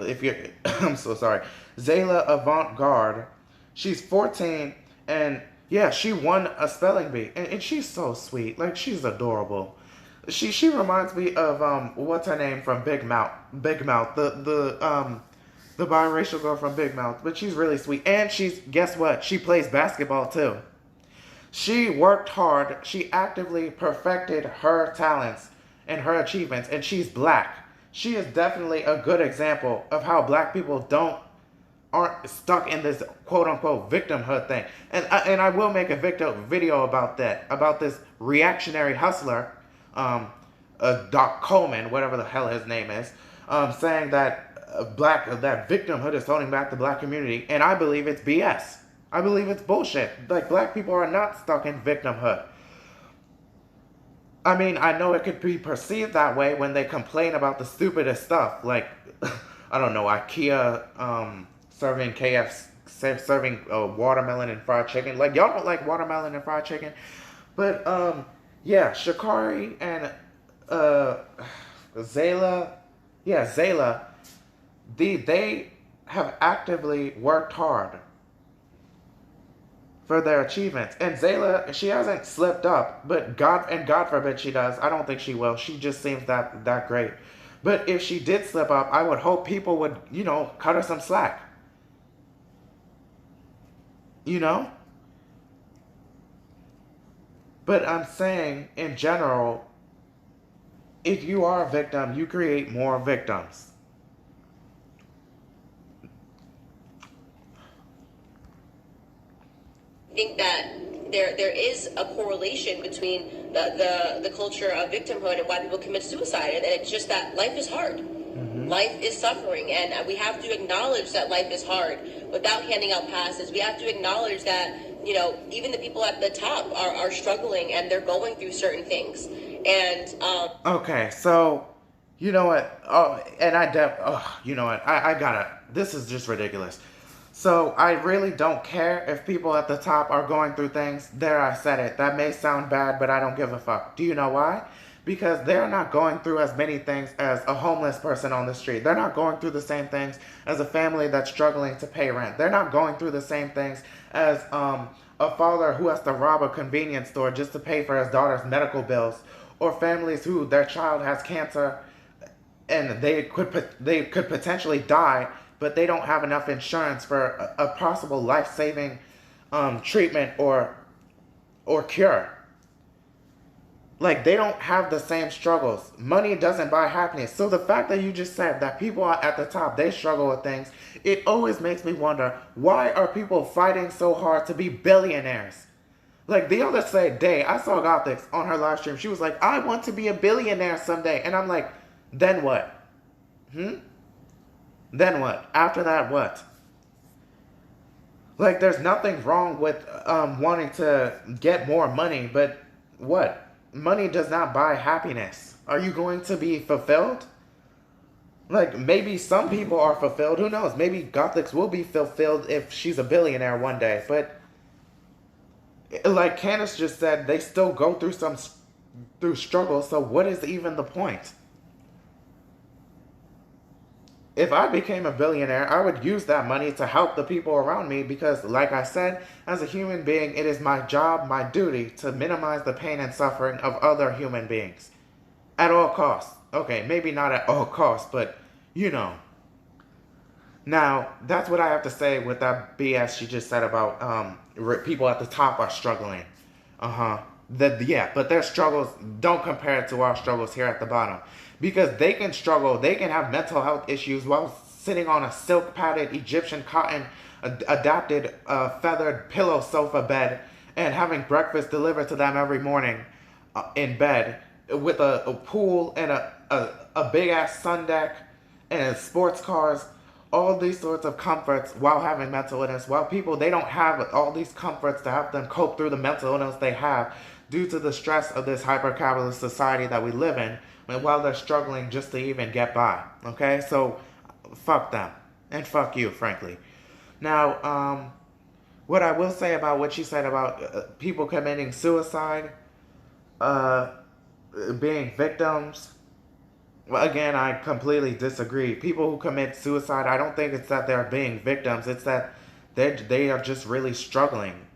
so sorry. Zayla Avant-Garde. She's 14, and yeah, she won a spelling bee, and she's so sweet. Like, she's adorable. She reminds me of what's her name from Big Mouth, the biracial girl from Big Mouth. But she's really sweet, and guess what? She plays basketball too. She worked hard. She actively perfected her talents and her achievements, and she's black. She is definitely a good example of how black people aren't stuck in this quote-unquote victimhood thing. And I will make a video about that, about this reactionary hustler, Doc Coleman, whatever the hell his name is, saying that that victimhood is holding back the black community, and I believe it's BS. I believe it's bullshit. Like, black people are not stuck in victimhood. I mean, I know it could be perceived that way when they complain about the stupidest stuff, like, I don't know, IKEA, serving watermelon and fried chicken. Like, y'all don't like watermelon and fried chicken. But, yeah, Sha'Carri and, Zayla, they have actively worked hard for their achievements. And Zayla, she hasn't slipped up, but God forbid she does. I don't think she will. She just seems that great. But if she did slip up, I would hope people would, cut her some slack. But I'm saying, in general, if you are a victim, you create more victims. I think that there is a correlation between the culture of victimhood and why people commit suicide, and it's just that life is hard. Mm-hmm. Life is suffering, and we have to acknowledge that life is hard without handing out passes. We have to acknowledge that, even the people at the top are struggling, and they're going through certain things. And okay, so you know what? You know what? I gotta. This is just ridiculous. So I really don't care if people at the top are going through things. There, I said it. That may sound bad, but I don't give a fuck. Do you know why? Because they're not going through as many things as a homeless person on the street. They're not going through the same things as a family that's struggling to pay rent. They're not going through the same things as a father who has to rob a convenience store just to pay for his daughter's medical bills, or families who their child has cancer and they could potentially die, but they don't have enough insurance for a possible life-saving treatment or cure. Like, they don't have the same struggles. Money doesn't buy happiness. So the fact that you just said that people are at the top, they struggle with things, it always makes me wonder, why are people fighting so hard to be billionaires? Like the other day, I saw Gothics on her live stream. She was like, I want to be a billionaire someday. And I'm like, then what? Then what? After that, what? Like, there's nothing wrong with wanting to get more money, but what? Money does not buy happiness. Are you going to be fulfilled? Like, maybe some people are fulfilled. Who knows? Maybe Gothics will be fulfilled if she's a billionaire one day. But like Candace just said, they still go through struggle. So what is even the point? If I became a billionaire, I would use that money to help the people around me because, like I said, as a human being, it is my job, my duty to minimize the pain and suffering of other human beings. At all costs. Okay, maybe not at all costs, but you know. Now, that's what I have to say with that BS she just said about people at the top are struggling. Yeah, but their struggles don't compare to our struggles here at the bottom. Because they can struggle, they can have mental health issues while sitting on a silk-padded Egyptian cotton adapted feathered pillow sofa bed and having breakfast delivered to them every morning in bed with a pool and a big-ass sun deck and sports cars, all these sorts of comforts while having mental illness, while people, they don't have all these comforts to help them cope through the mental illness they have due to the stress of this hyper-capitalist society that we live in, and while they're struggling just to even get by. Okay? So, fuck them. And fuck you, frankly. Now, what I will say about what she said about people committing suicide, being victims, well, again, I completely disagree. People who commit suicide, I don't think it's that they're being victims. It's that they are just really struggling.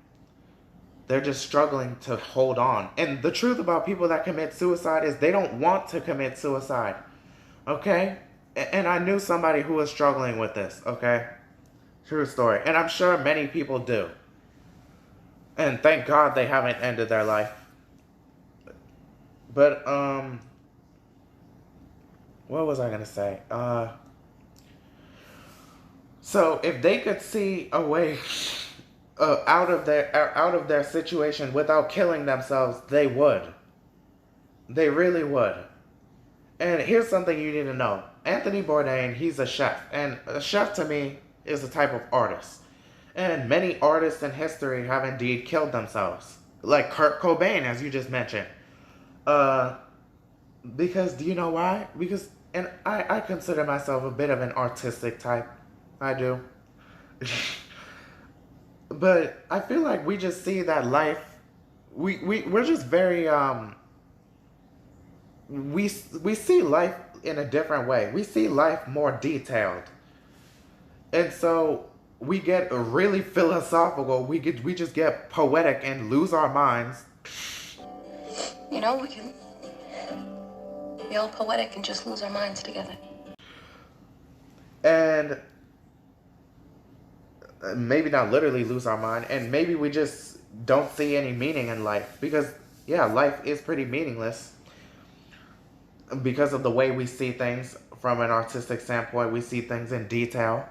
They're just struggling to hold on. And the truth about people that commit suicide is they don't want to commit suicide. Okay? And I knew somebody who was struggling with this. Okay? True story. And I'm sure many people do. And thank God they haven't ended their life. But, what was I going to say? So if they could see a way out of their situation without killing themselves, they would. They really would. And here's something you need to know. Anthony Bourdain, he's a chef. And a chef to me is a type of artist. And many artists in history have indeed killed themselves. Like Kurt Cobain, as you just mentioned. Because, do you know why? Because, and I consider myself a bit of an artistic type. I do. But I feel like we just see that life, we're just very, we see life in a different way. We see life more detailed. And so we get really philosophical. We just get poetic and lose our minds. You know, we can be all poetic and just lose our minds together. And maybe not literally lose our mind, and maybe we just don't see any meaning in life. Because, yeah, life is pretty meaningless. Because of the way we see things from an artistic standpoint, we see things in detail.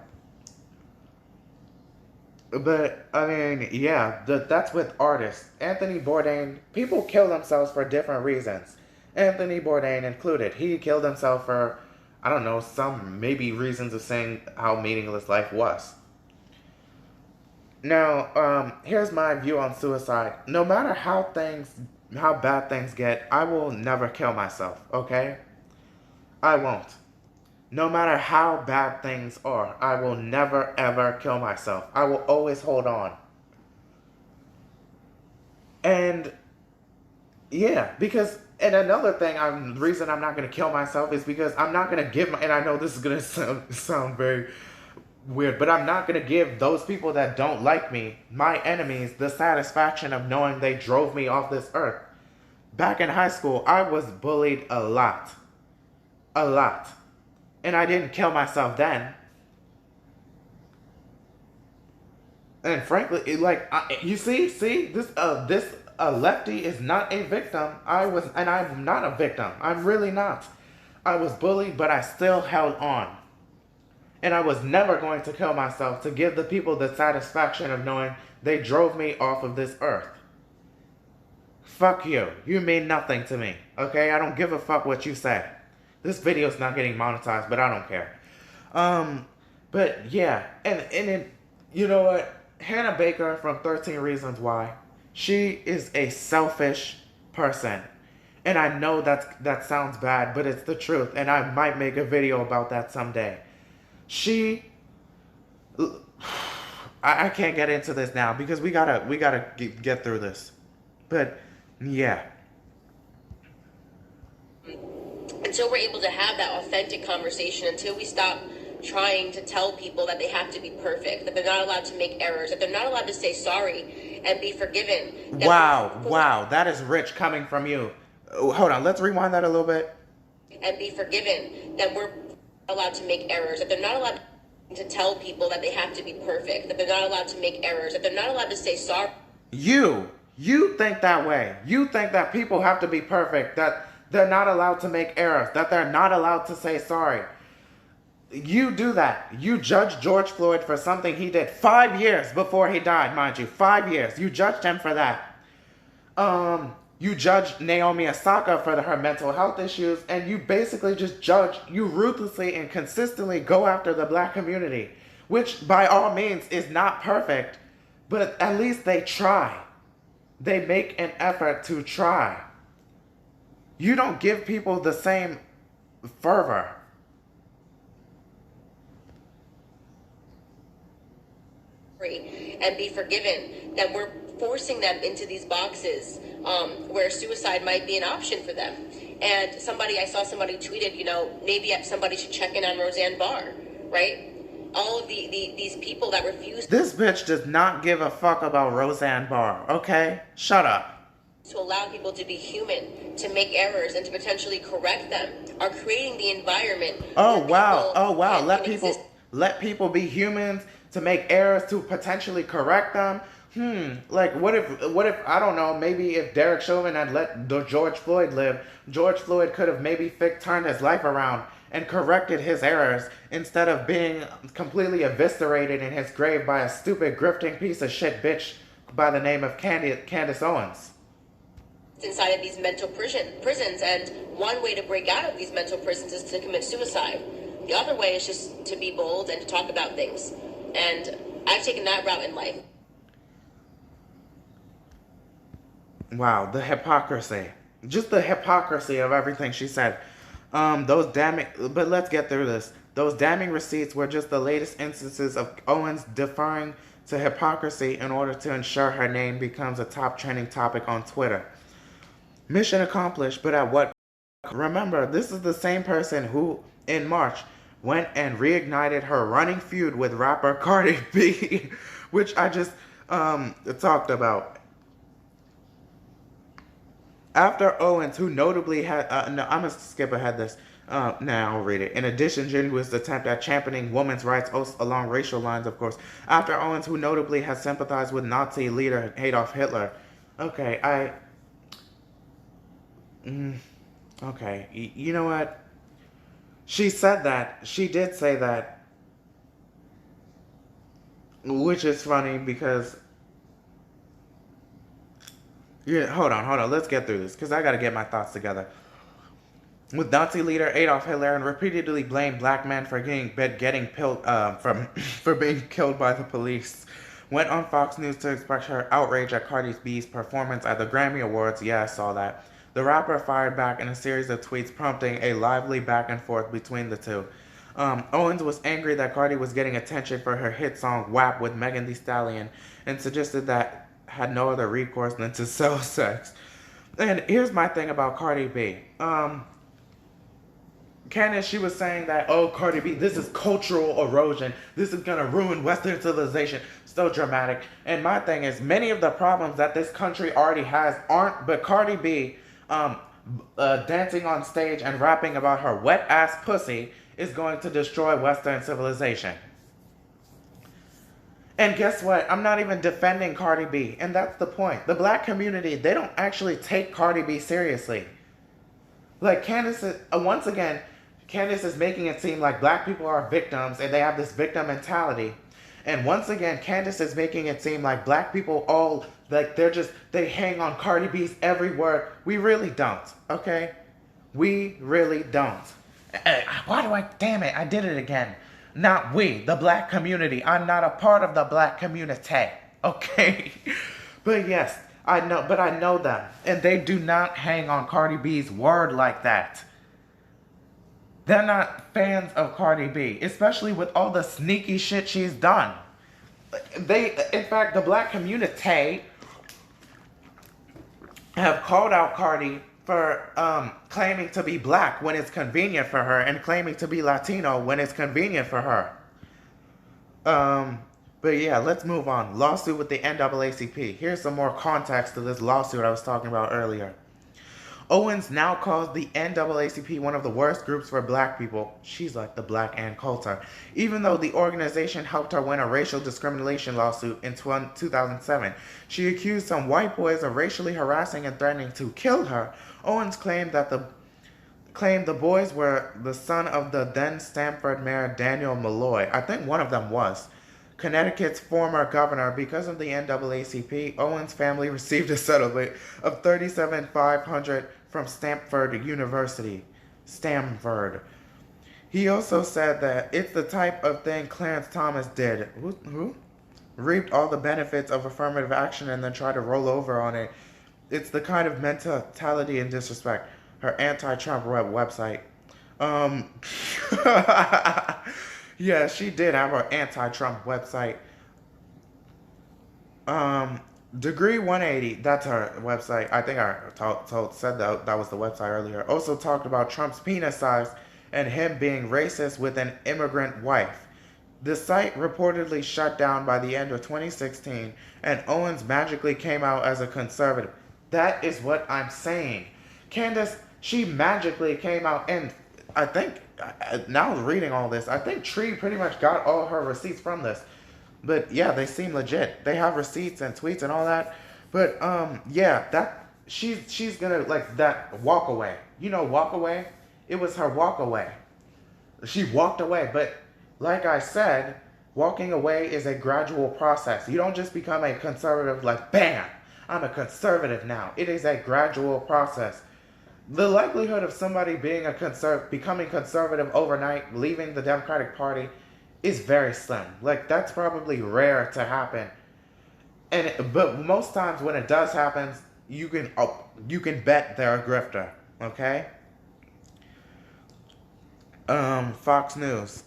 But, I mean, yeah, that's with artists. Anthony Bourdain, people kill themselves for different reasons. Anthony Bourdain included. He killed himself for, I don't know, some maybe reasons of saying how meaningless life was. Now, here's my view on suicide. No matter how bad things get, I will never kill myself, okay? I won't. No matter how bad things are, I will never ever kill myself. I will always hold on. And yeah, because, and another thing, the reason I'm not going to kill myself is because I'm not going to give and I know this is going to sound very weird, but I'm not going to give those people that don't like me, my enemies, the satisfaction of knowing they drove me off this earth. Back in high school, I was bullied a lot. A lot. And I didn't kill myself then. And frankly, you see, this lefty is not a victim. And I'm not a victim. I'm really not. I was bullied, but I still held on. And I was never going to kill myself to give the people the satisfaction of knowing they drove me off of this earth. Fuck you. You mean nothing to me. Okay? I don't give a fuck what you say. This video's not getting monetized, but I don't care. But yeah, and it, you know what? Hannah Baker from 13 Reasons Why, she is a selfish person. And I know that sounds bad, but it's the truth. And I might make a video about that someday. I can't get into this now because we gotta get through this. But yeah. Until we're able to have that authentic conversation, until we stop trying to tell people that they have to be perfect, that they're not allowed to make errors, that they're not allowed to say sorry and be forgiven. Wow, that is rich coming from you. Hold on, let's rewind that a little bit. And be forgiven, that we're allowed to make errors, that they're not allowed to tell people that they have to be perfect, that they're not allowed to make errors, that they're not allowed to say sorry. You think that way. You think that people have to be perfect, that they're not allowed to make errors, that they're not allowed to say sorry. You do that. You judge George Floyd for something he did 5 years before he died, mind you. 5 years. You judged him for that. You judged Naomi Osaka for her mental health issues, and you basically just you ruthlessly and consistently go after the black community, which by all means is not perfect, but at least they try. They make an effort to try. You don't give people the same fervor. And be forgiven, that we're forcing them into these boxes where suicide might be an option for them. And I saw somebody tweeted, maybe somebody should check in on Roseanne Barr, right? All of these people that refuse. This bitch does not give a fuck about Roseanne Barr, okay? Shut up. To allow people to be human, to make errors, and to potentially correct them, are creating the environment. Oh wow. Let people be humans, to make errors, to potentially correct them. Like what if I don't know, maybe if Derek Chauvin had let George Floyd live, George Floyd could have maybe turned his life around and corrected his errors instead of being completely eviscerated in his grave by a stupid grifting piece of shit bitch by the name of Candace Owens. Inside of these mental prisons, and one way to break out of these mental prisons is to commit suicide. The other way is just to be bold and to talk about things. And I've taken that route in life. Wow, the hypocrisy. Just the hypocrisy of everything she said. But let's get through this. Those damning receipts were just the latest instances of Owens deferring to hypocrisy in order to ensure her name becomes a top trending topic on Twitter. Mission accomplished, but at what? Remember, this is the same person who, in March, went and reignited her running feud with rapper Cardi B, which I just talked about. After Owens, who notably had... I'm going to skip ahead this. I'll read it. In addition, Genuine's attempt at championing women's rights along racial lines, of course. After Owens, who notably has sympathized with Nazi leader Adolf Hitler. Okay, okay, you know what? She said that. She did say that. Which is funny because... Yeah, hold on. Let's get through this because I got to get my thoughts together. With Nazi leader Adolf Hitler and repeatedly blamed black men for being killed by the police. Went on Fox News to express her outrage at Cardi B's performance at the Grammy Awards. Yeah, I saw that. The rapper fired back in a series of tweets prompting a lively back and forth between the two. Owens was angry that Cardi was getting attention for her hit song WAP with Megan Thee Stallion and suggested that had no other recourse than to sell sex. And here's my thing about Cardi B. Candace, she was saying that, Cardi B, this is cultural erosion. This is going to ruin Western civilization. So dramatic. And my thing is, many of the problems that this country already has aren't, but Cardi B dancing on stage and rapping about her wet-ass pussy is going to destroy Western civilization. And guess what? I'm not even defending Cardi B. And that's the point. The black community, they don't actually take Cardi B seriously. Like Candace is making it seem like black people are victims and they have this victim mentality. And once again, Candace is making it seem like black people, Like, they hang on Cardi B's every word. We really don't, okay? We really don't. Damn it, I did it again. Not we, the black community. I'm not a part of the black community, okay? But yes, I know them. And they do not hang on Cardi B's word like that. They're not fans of Cardi B, especially with all the sneaky shit she's done. In fact, the black community have called out Cardi for claiming to be black when it's convenient for her and claiming to be Latino when it's convenient for her. But yeah, let's move on. Lawsuit with the NAACP. Here's some more context to this lawsuit I was talking about earlier. Owens now calls the NAACP one of the worst groups for black people. She's like the Black Ann Coulter. Even though the organization helped her win a racial discrimination lawsuit in 2007, she accused some white boys of racially harassing and threatening to kill her. Owens claimed the boys were the son of the then Stamford Mayor Daniel Malloy. I think one of them was Connecticut's former governor. Because of the NAACP, Owens' family received a settlement of $37,500 from Stamford University. Stamford. He also said that it's the type of thing Clarence Thomas did. Who? Reaped all the benefits of affirmative action and then tried to roll over on it. It's the kind of mentality and disrespect. Her anti-Trump website. Yeah, she did have her anti-Trump website. Degree 180, that's her website. I think I said that was the website earlier. Also talked about Trump's penis size and him being racist with an immigrant wife. The site reportedly shut down by the end of 2016, and Owens magically came out as a conservative. That is what I'm saying. Candace, she magically came out, and I think, now reading all this, I think Tree pretty much got all her receipts from this. But yeah, they seem legit. They have receipts and tweets and all that. But yeah, that she's gonna like that walk away. You know, walk away? It was her walk away. She walked away, but like I said, walking away is a gradual process. You don't just become a conservative like bam, I'm a conservative now. It is a gradual process. The likelihood of somebody being becoming conservative overnight, leaving the Democratic Party, is very slim. Like, that's probably rare to happen. But most times when it does happen, you can bet they're a grifter. Okay. Fox News.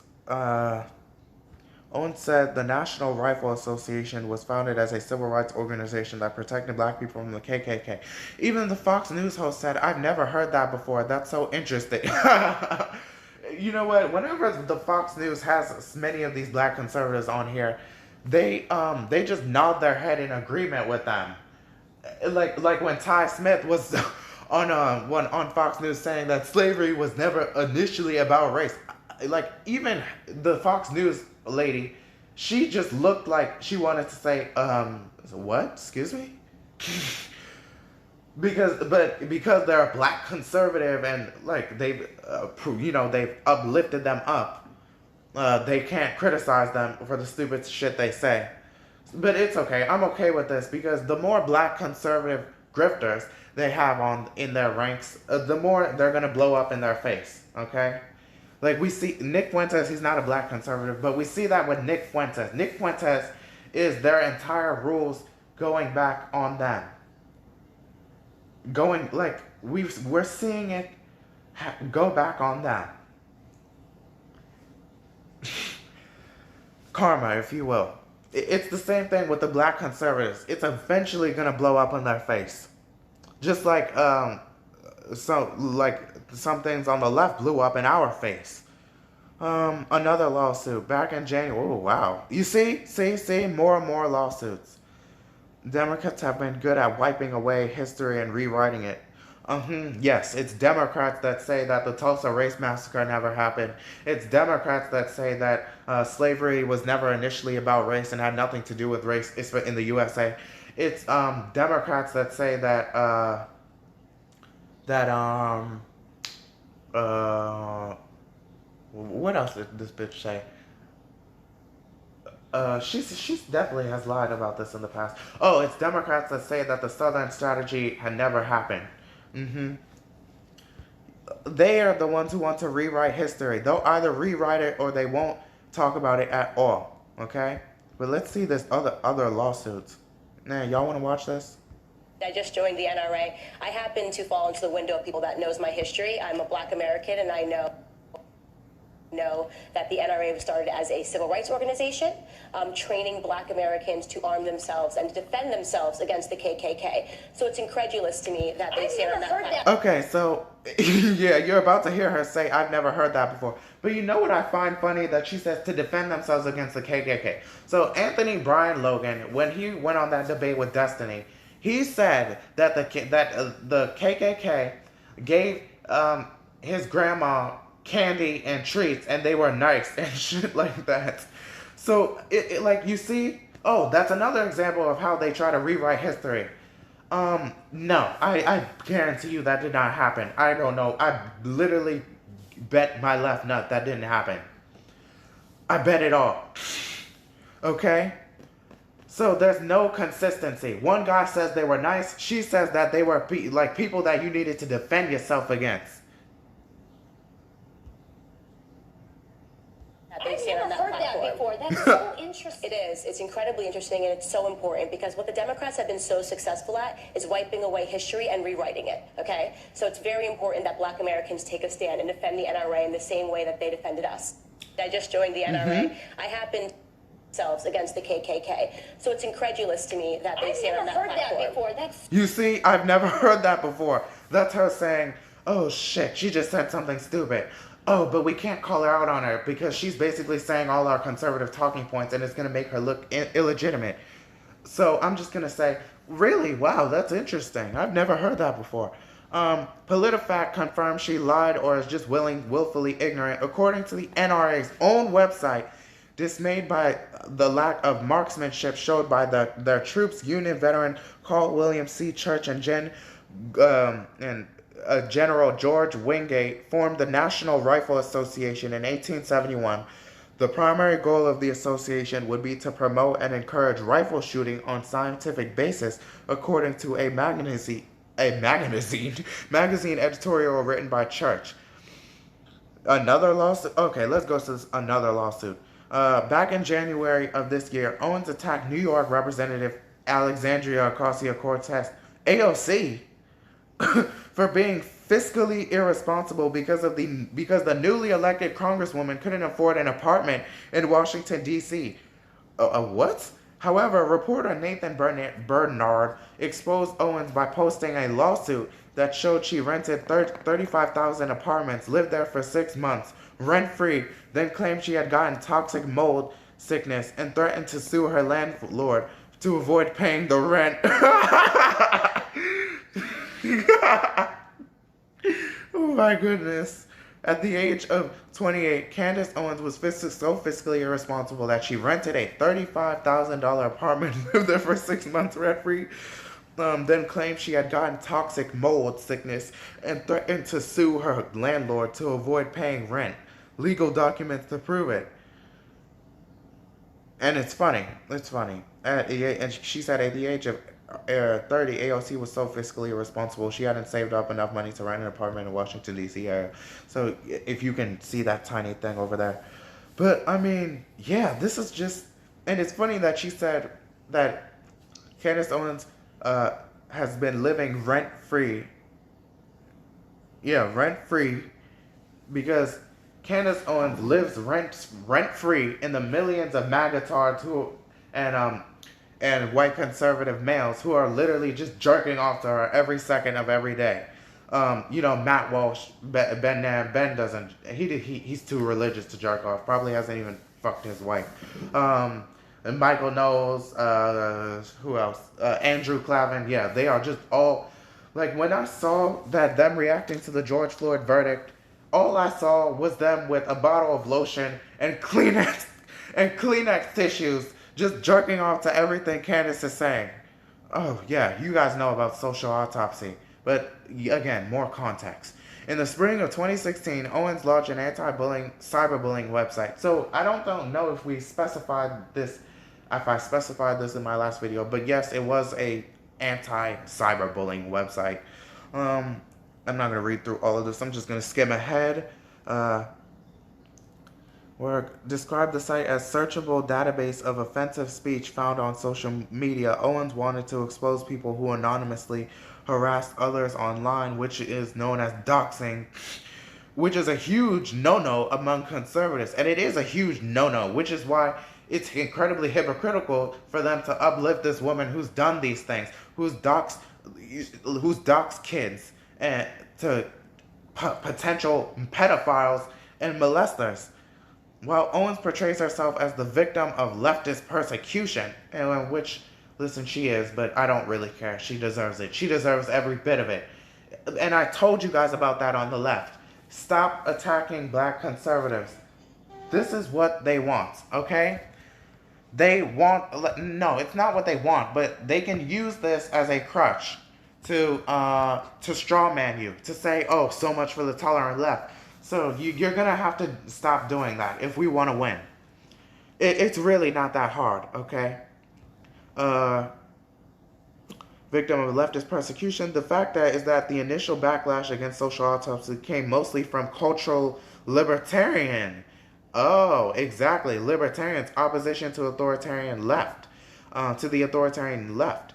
Owens said the National Rifle Association was founded as a civil rights organization that protected black people from the KKK. Even the Fox News host said, I've never heard that before. That's so interesting. You know what? Whenever the Fox News has many of these black conservatives on here, they just nod their head in agreement with them. Like when Ty Smith was on Fox News saying that slavery was never initially about race. Like, even the Fox News lady, she just looked like she wanted to say, what? Excuse me? because they're a black conservative and like they've uplifted them up. They can't criticize them for the stupid shit they say. But it's okay. I'm okay with this because the more black conservative grifters they have in their ranks, the more they're gonna blow up in their face. Okay. Like, we see Nick Fuentes, he's not a black conservative, but we see that with Nick Fuentes. Nick Fuentes is their entire rules going back on them. We're seeing it go back on them. Karma, if you will. It's the same thing with the black conservatives. It's eventually going to blow up in their face. Just like, some things on the left blew up in our face. Another lawsuit back in January. Oh, wow. You see, more and more lawsuits. Democrats have been good at wiping away history and rewriting it. Yes, it's Democrats that say that the Tulsa Race Massacre never happened. It's Democrats that say that slavery was never initially about race and had nothing to do with race in the USA. It's Democrats that say that what else did this bitch say? She's definitely has lied about this in the past. Oh, it's Democrats that say that the Southern strategy had never happened. Mm-hmm. They are the ones who want to rewrite history. They'll either rewrite it or they won't talk about it at all. Okay? But let's see this other lawsuits. Now, y'all want to watch this? I just joined the NRA. I happen to fall into the window of people that knows my history. I'm a Black American, and I know that the NRA was started as a civil rights organization, training Black Americans to arm themselves and defend themselves against the KKK. So it's incredulous to me that they stand on that platform. Okay, so yeah, you're about to hear her say, "I've never heard that before." But you know what I find funny? That she says to defend themselves against the KKK. So Anthony Brian Logan, when he went on that debate with Destiny, he said that the KKK gave his grandma candy and treats, and they were nice and shit like that. So it like, you see, oh, that's another example of how they try to rewrite history. No, I guarantee you that did not happen. I don't know. I literally bet my left nut that didn't happen. I bet it all. Okay? So there's no consistency. One guy says they were nice. She says that they were like people that you needed to defend yourself against. I've never heard that before. That's so interesting. It is. It's incredibly interesting, and it's so important, because what the Democrats have been so successful at is wiping away history and rewriting it, okay? So it's very important that Black Americans take a stand and defend the NRA in the same way that they defended us. I just joined the NRA. I happened themselves against the KKK. So it's incredulous to me that they stand on that platform. I've never heard that before. That's... You see, I've never heard that before. That's her saying, "Oh shit, she just said something stupid. Oh, but we can't call her out on her because she's basically saying all our conservative talking points and it's going to make her look illegitimate." So I'm just going to say, really? Wow, that's interesting. I've never heard that before. PolitiFact confirms she lied or is just willfully ignorant, according to the NRA's own website, dismayed by the lack of marksmanship showed by their troops. Union veteran Carl William C. Church and General George Wingate formed the National Rifle Association in 1871. The primary goal of the association would be to promote and encourage rifle shooting on scientific basis, according to a magazine editorial written by Church. Another lawsuit? Okay, let's go to another lawsuit. Back in January of this year, Owens attacked New York Representative Alexandria Ocasio-Cortez, AOC, for being fiscally irresponsible because the newly elected congresswoman couldn't afford an apartment in Washington, D.C. What? However, reporter Nathan Bernard exposed Owens by posting a lawsuit that showed she rented 35,000 apartments, lived there for 6 months, rent-free, then claimed she had gotten toxic mold sickness and threatened to sue her landlord to avoid paying the rent. Oh my goodness. At the age of 28, Candace Owens was so fiscally irresponsible that she rented a $35,000 apartment and lived there for 6 months rent-free, then claimed she had gotten toxic mold sickness and threatened to sue her landlord to avoid paying rent. Legal documents to prove it. And it's funny. And she said at the age of 30, AOC was so fiscally irresponsible, she hadn't saved up enough money to rent an apartment in Washington, D.C. area. So if you can see that tiny thing over there. But, I mean, yeah, this is just... And it's funny that she said that Candace Owens has been living rent-free. Yeah, rent-free. Because Candace Owens lives rent-free in the millions of magatards and white conservative males who are literally just jerking off to her every second of every day. Matt Walsh, Ben doesn't, he's too religious to jerk off. Probably hasn't even fucked his wife. And Michael Knowles, who else? Andrew Clavin. Yeah, they are just all, like, when I saw them reacting to the George Floyd verdict, all I saw was them with a bottle of lotion and Kleenex tissues, just jerking off to everything Candace is saying. Oh, yeah, you guys know about social autopsy. But, again, more context. In the spring of 2016, Owens launched an anti-bullying, cyberbullying website. So I don't know if we specified this, if I specified this in my last video, but yes, it was a anti-cyberbullying website. I'm not going to read through all of this. I'm just going to skim ahead. Where described the site as searchable database of offensive speech found on social media. Owens wanted to expose people who anonymously harassed others online, which is known as doxing, which is a huge no-no among conservatives. And it is a huge no-no, which is why it's incredibly hypocritical for them to uplift this woman who's done these things, who's doxed kids and to potential pedophiles and molesters. While Owens portrays herself as the victim of leftist persecution, and which, listen, she is, but I don't really care. She deserves it. She deserves every bit of it. And I told you guys about that on the left. Stop attacking black conservatives. This is what they want, okay? They want, no, it's not what they want, but they can use this as a crutch to strawman you, to say, oh, so much for the tolerant left. So you're going to have to stop doing that if we want to win. It's really not that hard, okay? Victim of leftist persecution. The fact that is that the initial backlash against social autopsy came mostly from cultural libertarian. Oh, exactly. Libertarians' opposition to authoritarian left. To the authoritarian left.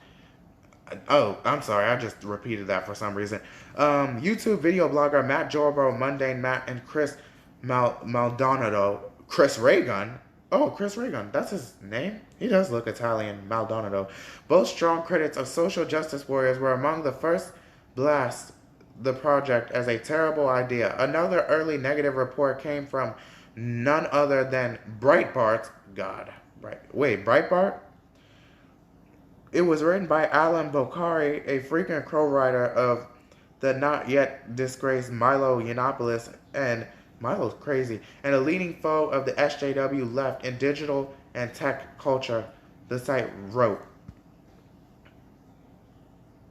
Oh, I'm sorry. I just repeated that for some reason. YouTube video blogger Matt Jorbro, Mundane Matt, and Chris Maldonado. Chris Reagan. Oh, Chris Reagan. That's his name? He does look Italian, Maldonado. Both strong critics of social justice warriors were among the first blast the project as a terrible idea. Another early negative report came from none other than Breitbart. Breitbart? It was written by Alan Bokhari, a frequent co-writer of the not yet disgraced Milo Yiannopoulos, and Milo's crazy, and a leading foe of the SJW left in digital and tech culture, the site wrote.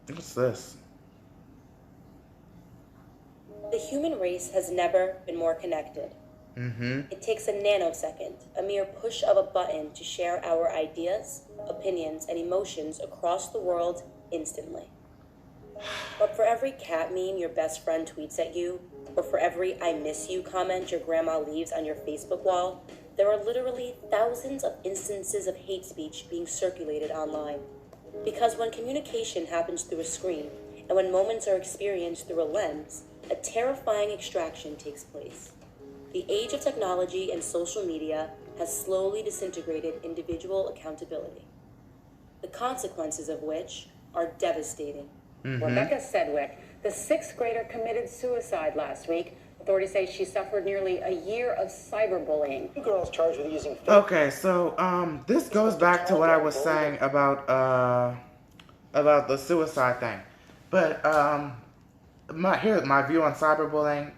What's this? The human race has never been more connected. It takes a nanosecond, a mere push of a button, to share our ideas, opinions, and emotions across the world instantly. But for every cat meme your best friend tweets at you, or for every I miss you comment your grandma leaves on your Facebook wall, there are literally thousands of instances of hate speech being circulated online. Because when communication happens through a screen, and when moments are experienced through a lens, a terrifying extraction takes place. The age of technology and social media has slowly disintegrated individual accountability, the consequences of which are devastating. Rebecca Sedgwick, the sixth grader, committed suicide last week. Authorities say she suffered nearly a year of cyberbullying. Two girls charged with using Okay, so this goes back to what I was saying about the suicide thing. But here's my view on cyberbullying.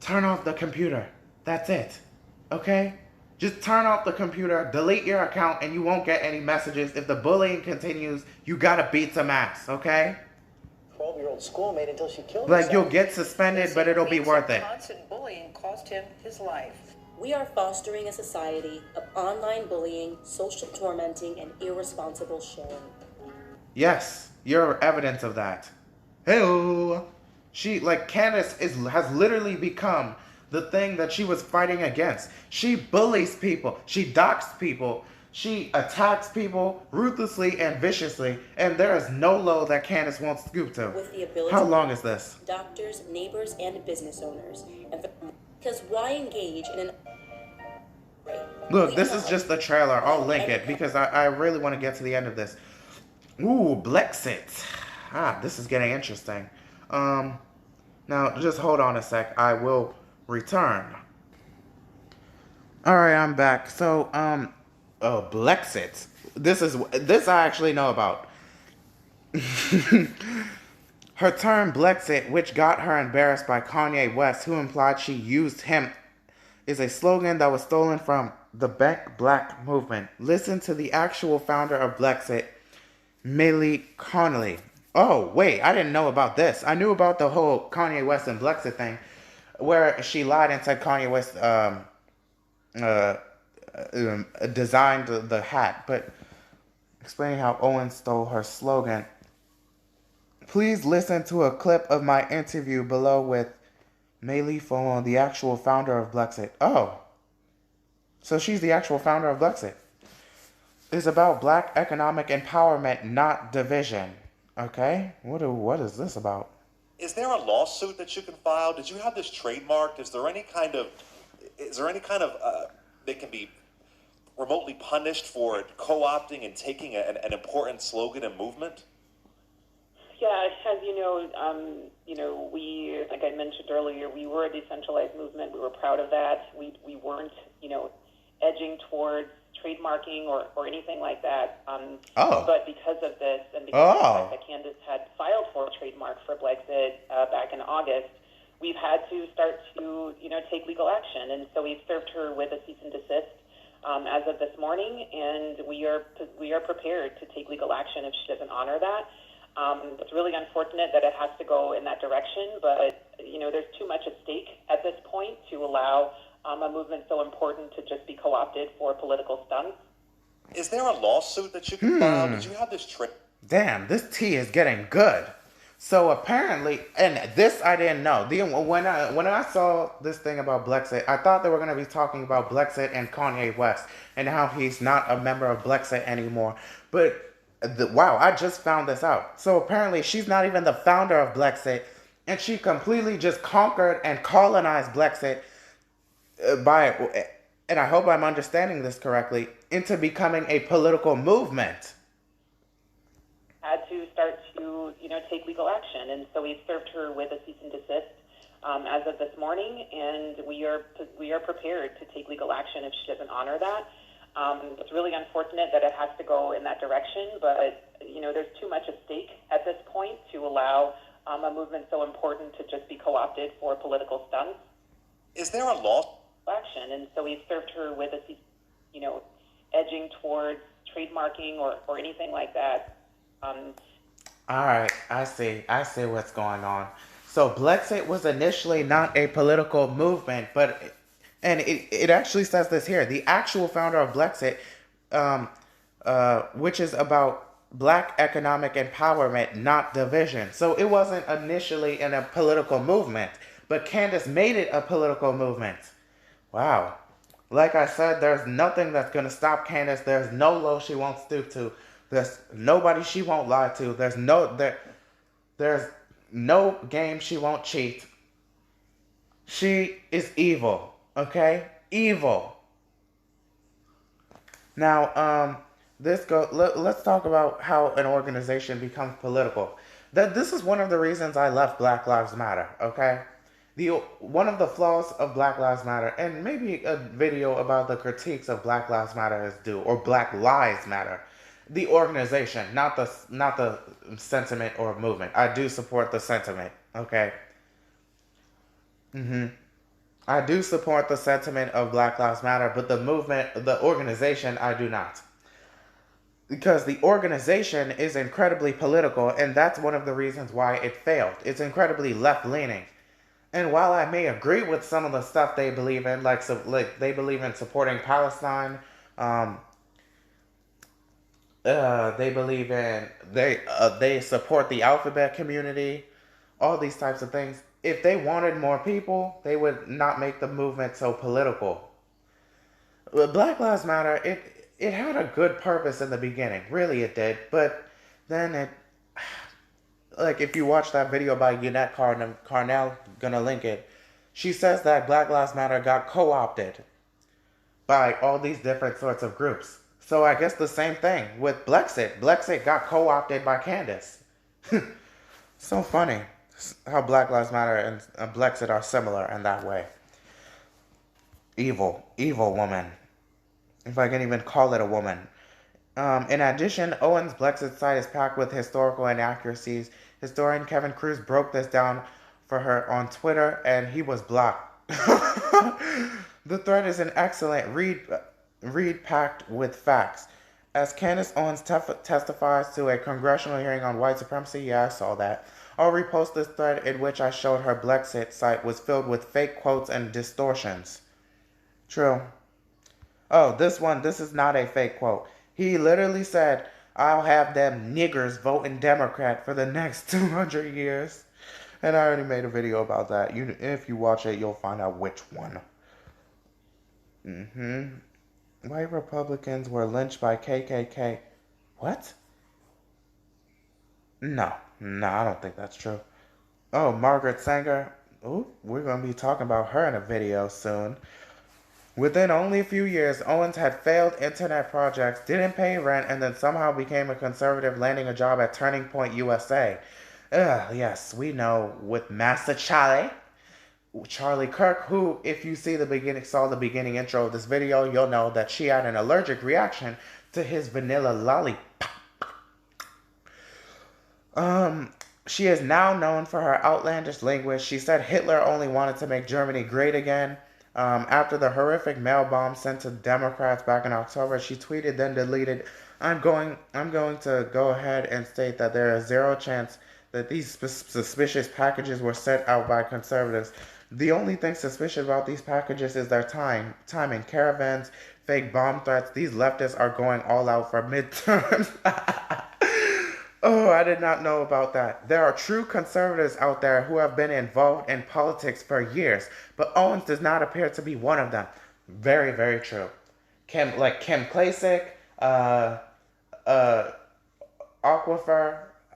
Turn off the computer. That's it. Okay? Just turn off the computer, delete your account, and you won't get any messages. If the bullying continues, you gotta beat some ass, okay? 12-year-old schoolmate until she killed Like, herself. you'll get suspended, but it'll be worth it. Constant bullying cost him his life. We are fostering a society of online bullying, social tormenting, and irresponsible sharing. Yes, you're evidence of that. Hey-oh. Candace has literally become the thing that she was fighting against. She bullies people. She doxes people. She attacks people ruthlessly and viciously. And there is no low that Candace won't scoop to. With the ability How long is this? Doctors, neighbors, and business owners. Because why engage in an... Look, this is just the trailer. I'll link it because I really want to get to the end of this. Ooh, blexit. This is getting interesting. Now, just hold on a sec. I will return. Alright, I'm back. So, blexit. This I actually know about. Her term blexit, which got her embarrassed by Kanye West, who implied she used him, is a slogan that was stolen from the Back Black movement. Listen to the actual founder of blexit, Millie Connolly. Oh, wait, I didn't know about this. I knew about the whole Kanye West and Blexit thing, where she lied and said Kanye West uh, designed the hat, but explaining how Owens stole her slogan. Please listen to a clip of my interview below with Maylee Fallon, the actual founder of Blexit. Oh, so she's the actual founder of Blexit. It's about black economic empowerment, not division. Okay, what is this about? Is there a lawsuit that you can file? Did you have this trademarked? Is there any kind of they can be remotely punished for co-opting and taking an important slogan and movement? Yeah, as we, like I mentioned earlier, we were a decentralized movement. We were proud of that. We weren't, edging towards trademarking or anything like that. But because of this, and because of the fact that Candace had filed for a trademark for Blexit back in August, we've had to start to, take legal action. And so we've served her with a cease and desist as of this morning, and we are prepared to take legal action if she doesn't honor that. It's really unfortunate that it has to go in that direction, but, there's too much at stake at this point to allow a movement so important to just be co-opted for political stunts. Is there a lawsuit that you can file? Did you have this Damn, this tea is getting good. So apparently, and this I didn't know. When I saw this thing about Blexit, I thought they were going to be talking about Blexit and Kanye West and how he's not a member of Blexit anymore. But wow, I just found this out. So apparently, she's not even the founder of Blexit, and she completely just conquered and colonized Blexit and I hope I'm understanding this correctly, into becoming a political movement. Had to start to, take legal action. And so we've served her with a cease and desist as of this morning, and we are prepared to take legal action if she doesn't honor that. It's really unfortunate that it has to go in that direction, but, there's too much at stake at this point to allow a movement so important to just be co-opted for political stunts. Is there a law? Action, and so we've served her with a, edging towards trademarking or anything like that. All right, I see what's going on. So Blexit was initially not a political movement, and it actually says this here: the actual founder of Blexit, which is about black economic empowerment, not division. So it wasn't initially in a political movement, but Candace made it a political movement. Wow. Like I said, there's nothing that's going to stop Candace. There's no low she won't stoop to. There's nobody she won't lie to. There's no game she won't cheat. She is evil. Okay? Evil. Now, let's talk about how an organization becomes political. This is one of the reasons I left Black Lives Matter, okay? One of the flaws of Black Lives Matter, and maybe a video about the critiques of Black Lives Matter is due, or Black Lives Matter. The organization, not the sentiment or movement. I do support the sentiment, okay? I do support the sentiment of Black Lives Matter, but the movement, the organization, I do not. Because the organization is incredibly political, and that's one of the reasons why it failed. It's incredibly left-leaning. And while I may agree with some of the stuff they believe in, like they believe in supporting Palestine, they support the alphabet community, all these types of things. If they wanted more people, they would not make the movement so political. But Black Lives Matter, it had a good purpose in the beginning, really it did. But then like if you watch that video by Yvette Carnelle, gonna link it, she says that Black Lives Matter got co-opted by all these different sorts of groups. So I guess the same thing with Blexit. Blexit got co-opted by Candace. So funny how Black Lives Matter and Blexit are similar in that way. Evil woman. If I can even call it a woman. In addition, Owens' Blexit site is packed with historical inaccuracies. Historian Kevin Cruz broke this down for her on Twitter, and he was blocked. The thread is an excellent read packed with facts. As Candace Owens testifies to a congressional hearing on white supremacy, yeah, I saw that. I'll repost this thread in which I showed her blexit site was filled with fake quotes and distortions. True. Oh, this is not a fake quote. He literally said, I'll have them niggers voting Democrat for the next 200 years. And I already made a video about that. If you watch it, you'll find out which one. White Republicans were lynched by KKK. What? No, I don't think that's true. Oh, Margaret Sanger. Ooh, we're going to be talking about her in a video soon. Within only a few years, Owens had failed internet projects, didn't pay rent, and then somehow became a conservative, landing a job at Turning Point USA. Yes, we know, with Master Charlie Kirk, who, if you saw the beginning intro of this video, you'll know that she had an allergic reaction to his vanilla lollipop. She is now known for her outlandish language. She said Hitler only wanted to make Germany great again. After the horrific mail bomb sent to Democrats back in October, she tweeted, then deleted, I'm going to go ahead and state that there is zero chance that these suspicious packages were sent out by conservatives. The only thing suspicious about these packages is their time in caravans, fake bomb threats. These leftists are going all out for midterms. Oh, I did not know about that. There are true conservatives out there who have been involved in politics for years, but Owens does not appear to be one of them. Very, very true. Kim Klacik, Aquifer,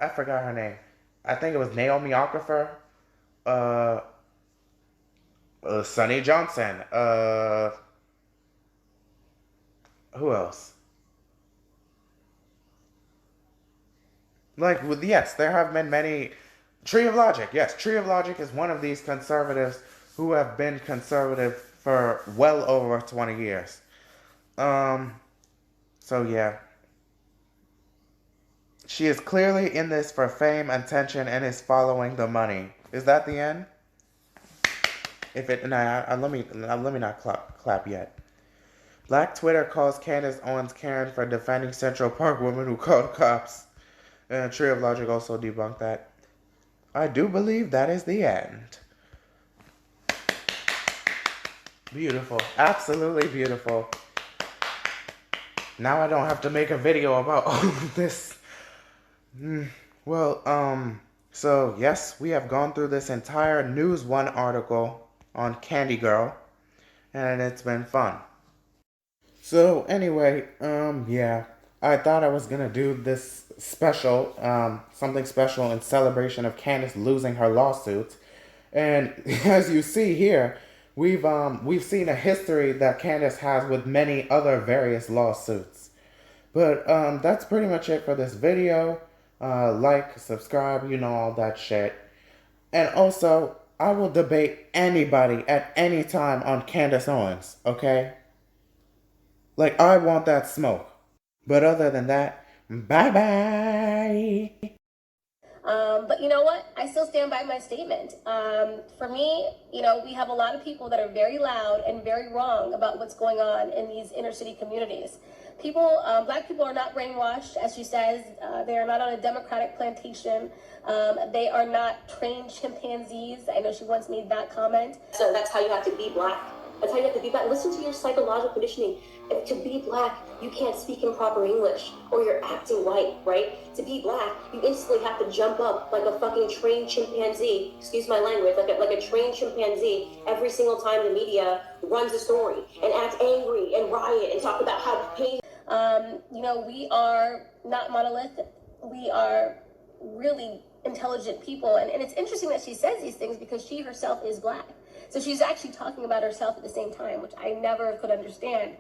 I forgot her name. I think it was Naomi Aquifer, Sonny Johnson, who else? Yes, there have been many. Tree of Logic, yes, Tree of Logic is one of these conservatives who have been conservative for well over 20 years. So yeah. She is clearly in this for fame, attention, and is following the money. Is that the end? Let me not clap yet. Black Twitter calls Candace Owens Karen for defending Central Park woman who called cops. And Tree of Logic also debunked that. I do believe that is the end. Beautiful. Absolutely beautiful. Now I don't have to make a video about all of this. So yes, we have gone through this entire Newsone article on Candy Girl, and it's been fun. So anyway, yeah, I thought I was gonna do this special, something special in celebration of Candace losing her lawsuit, and as you see here, we've seen a history that Candace has with many other various lawsuits. But that's pretty much it for this video. Like, subscribe, all that shit. And also, I will debate anybody at any time on Candace Owens, okay? I want that smoke. But other than that, bye-bye. But you know what? I still stand by my statement. For me, we have a lot of people that are very loud and very wrong about what's going on in these inner city communities. Black people are not brainwashed, as she says. They are not on a Democratic plantation. They are not trained chimpanzees. I know she once made that comment. So that's how you have to be black. That's how you have to be black. Listen to your psychological conditioning. To be black, you can't speak in proper English, or you're acting white, right? To be black, you instantly have to jump up like a fucking trained chimpanzee, excuse my language, like a trained chimpanzee every single time the media runs a story and act angry and riot and talk about how pain. We are not monolithic. We are really intelligent people. And it's interesting that she says these things because she herself is black. So she's actually talking about herself at the same time, which I never could understand.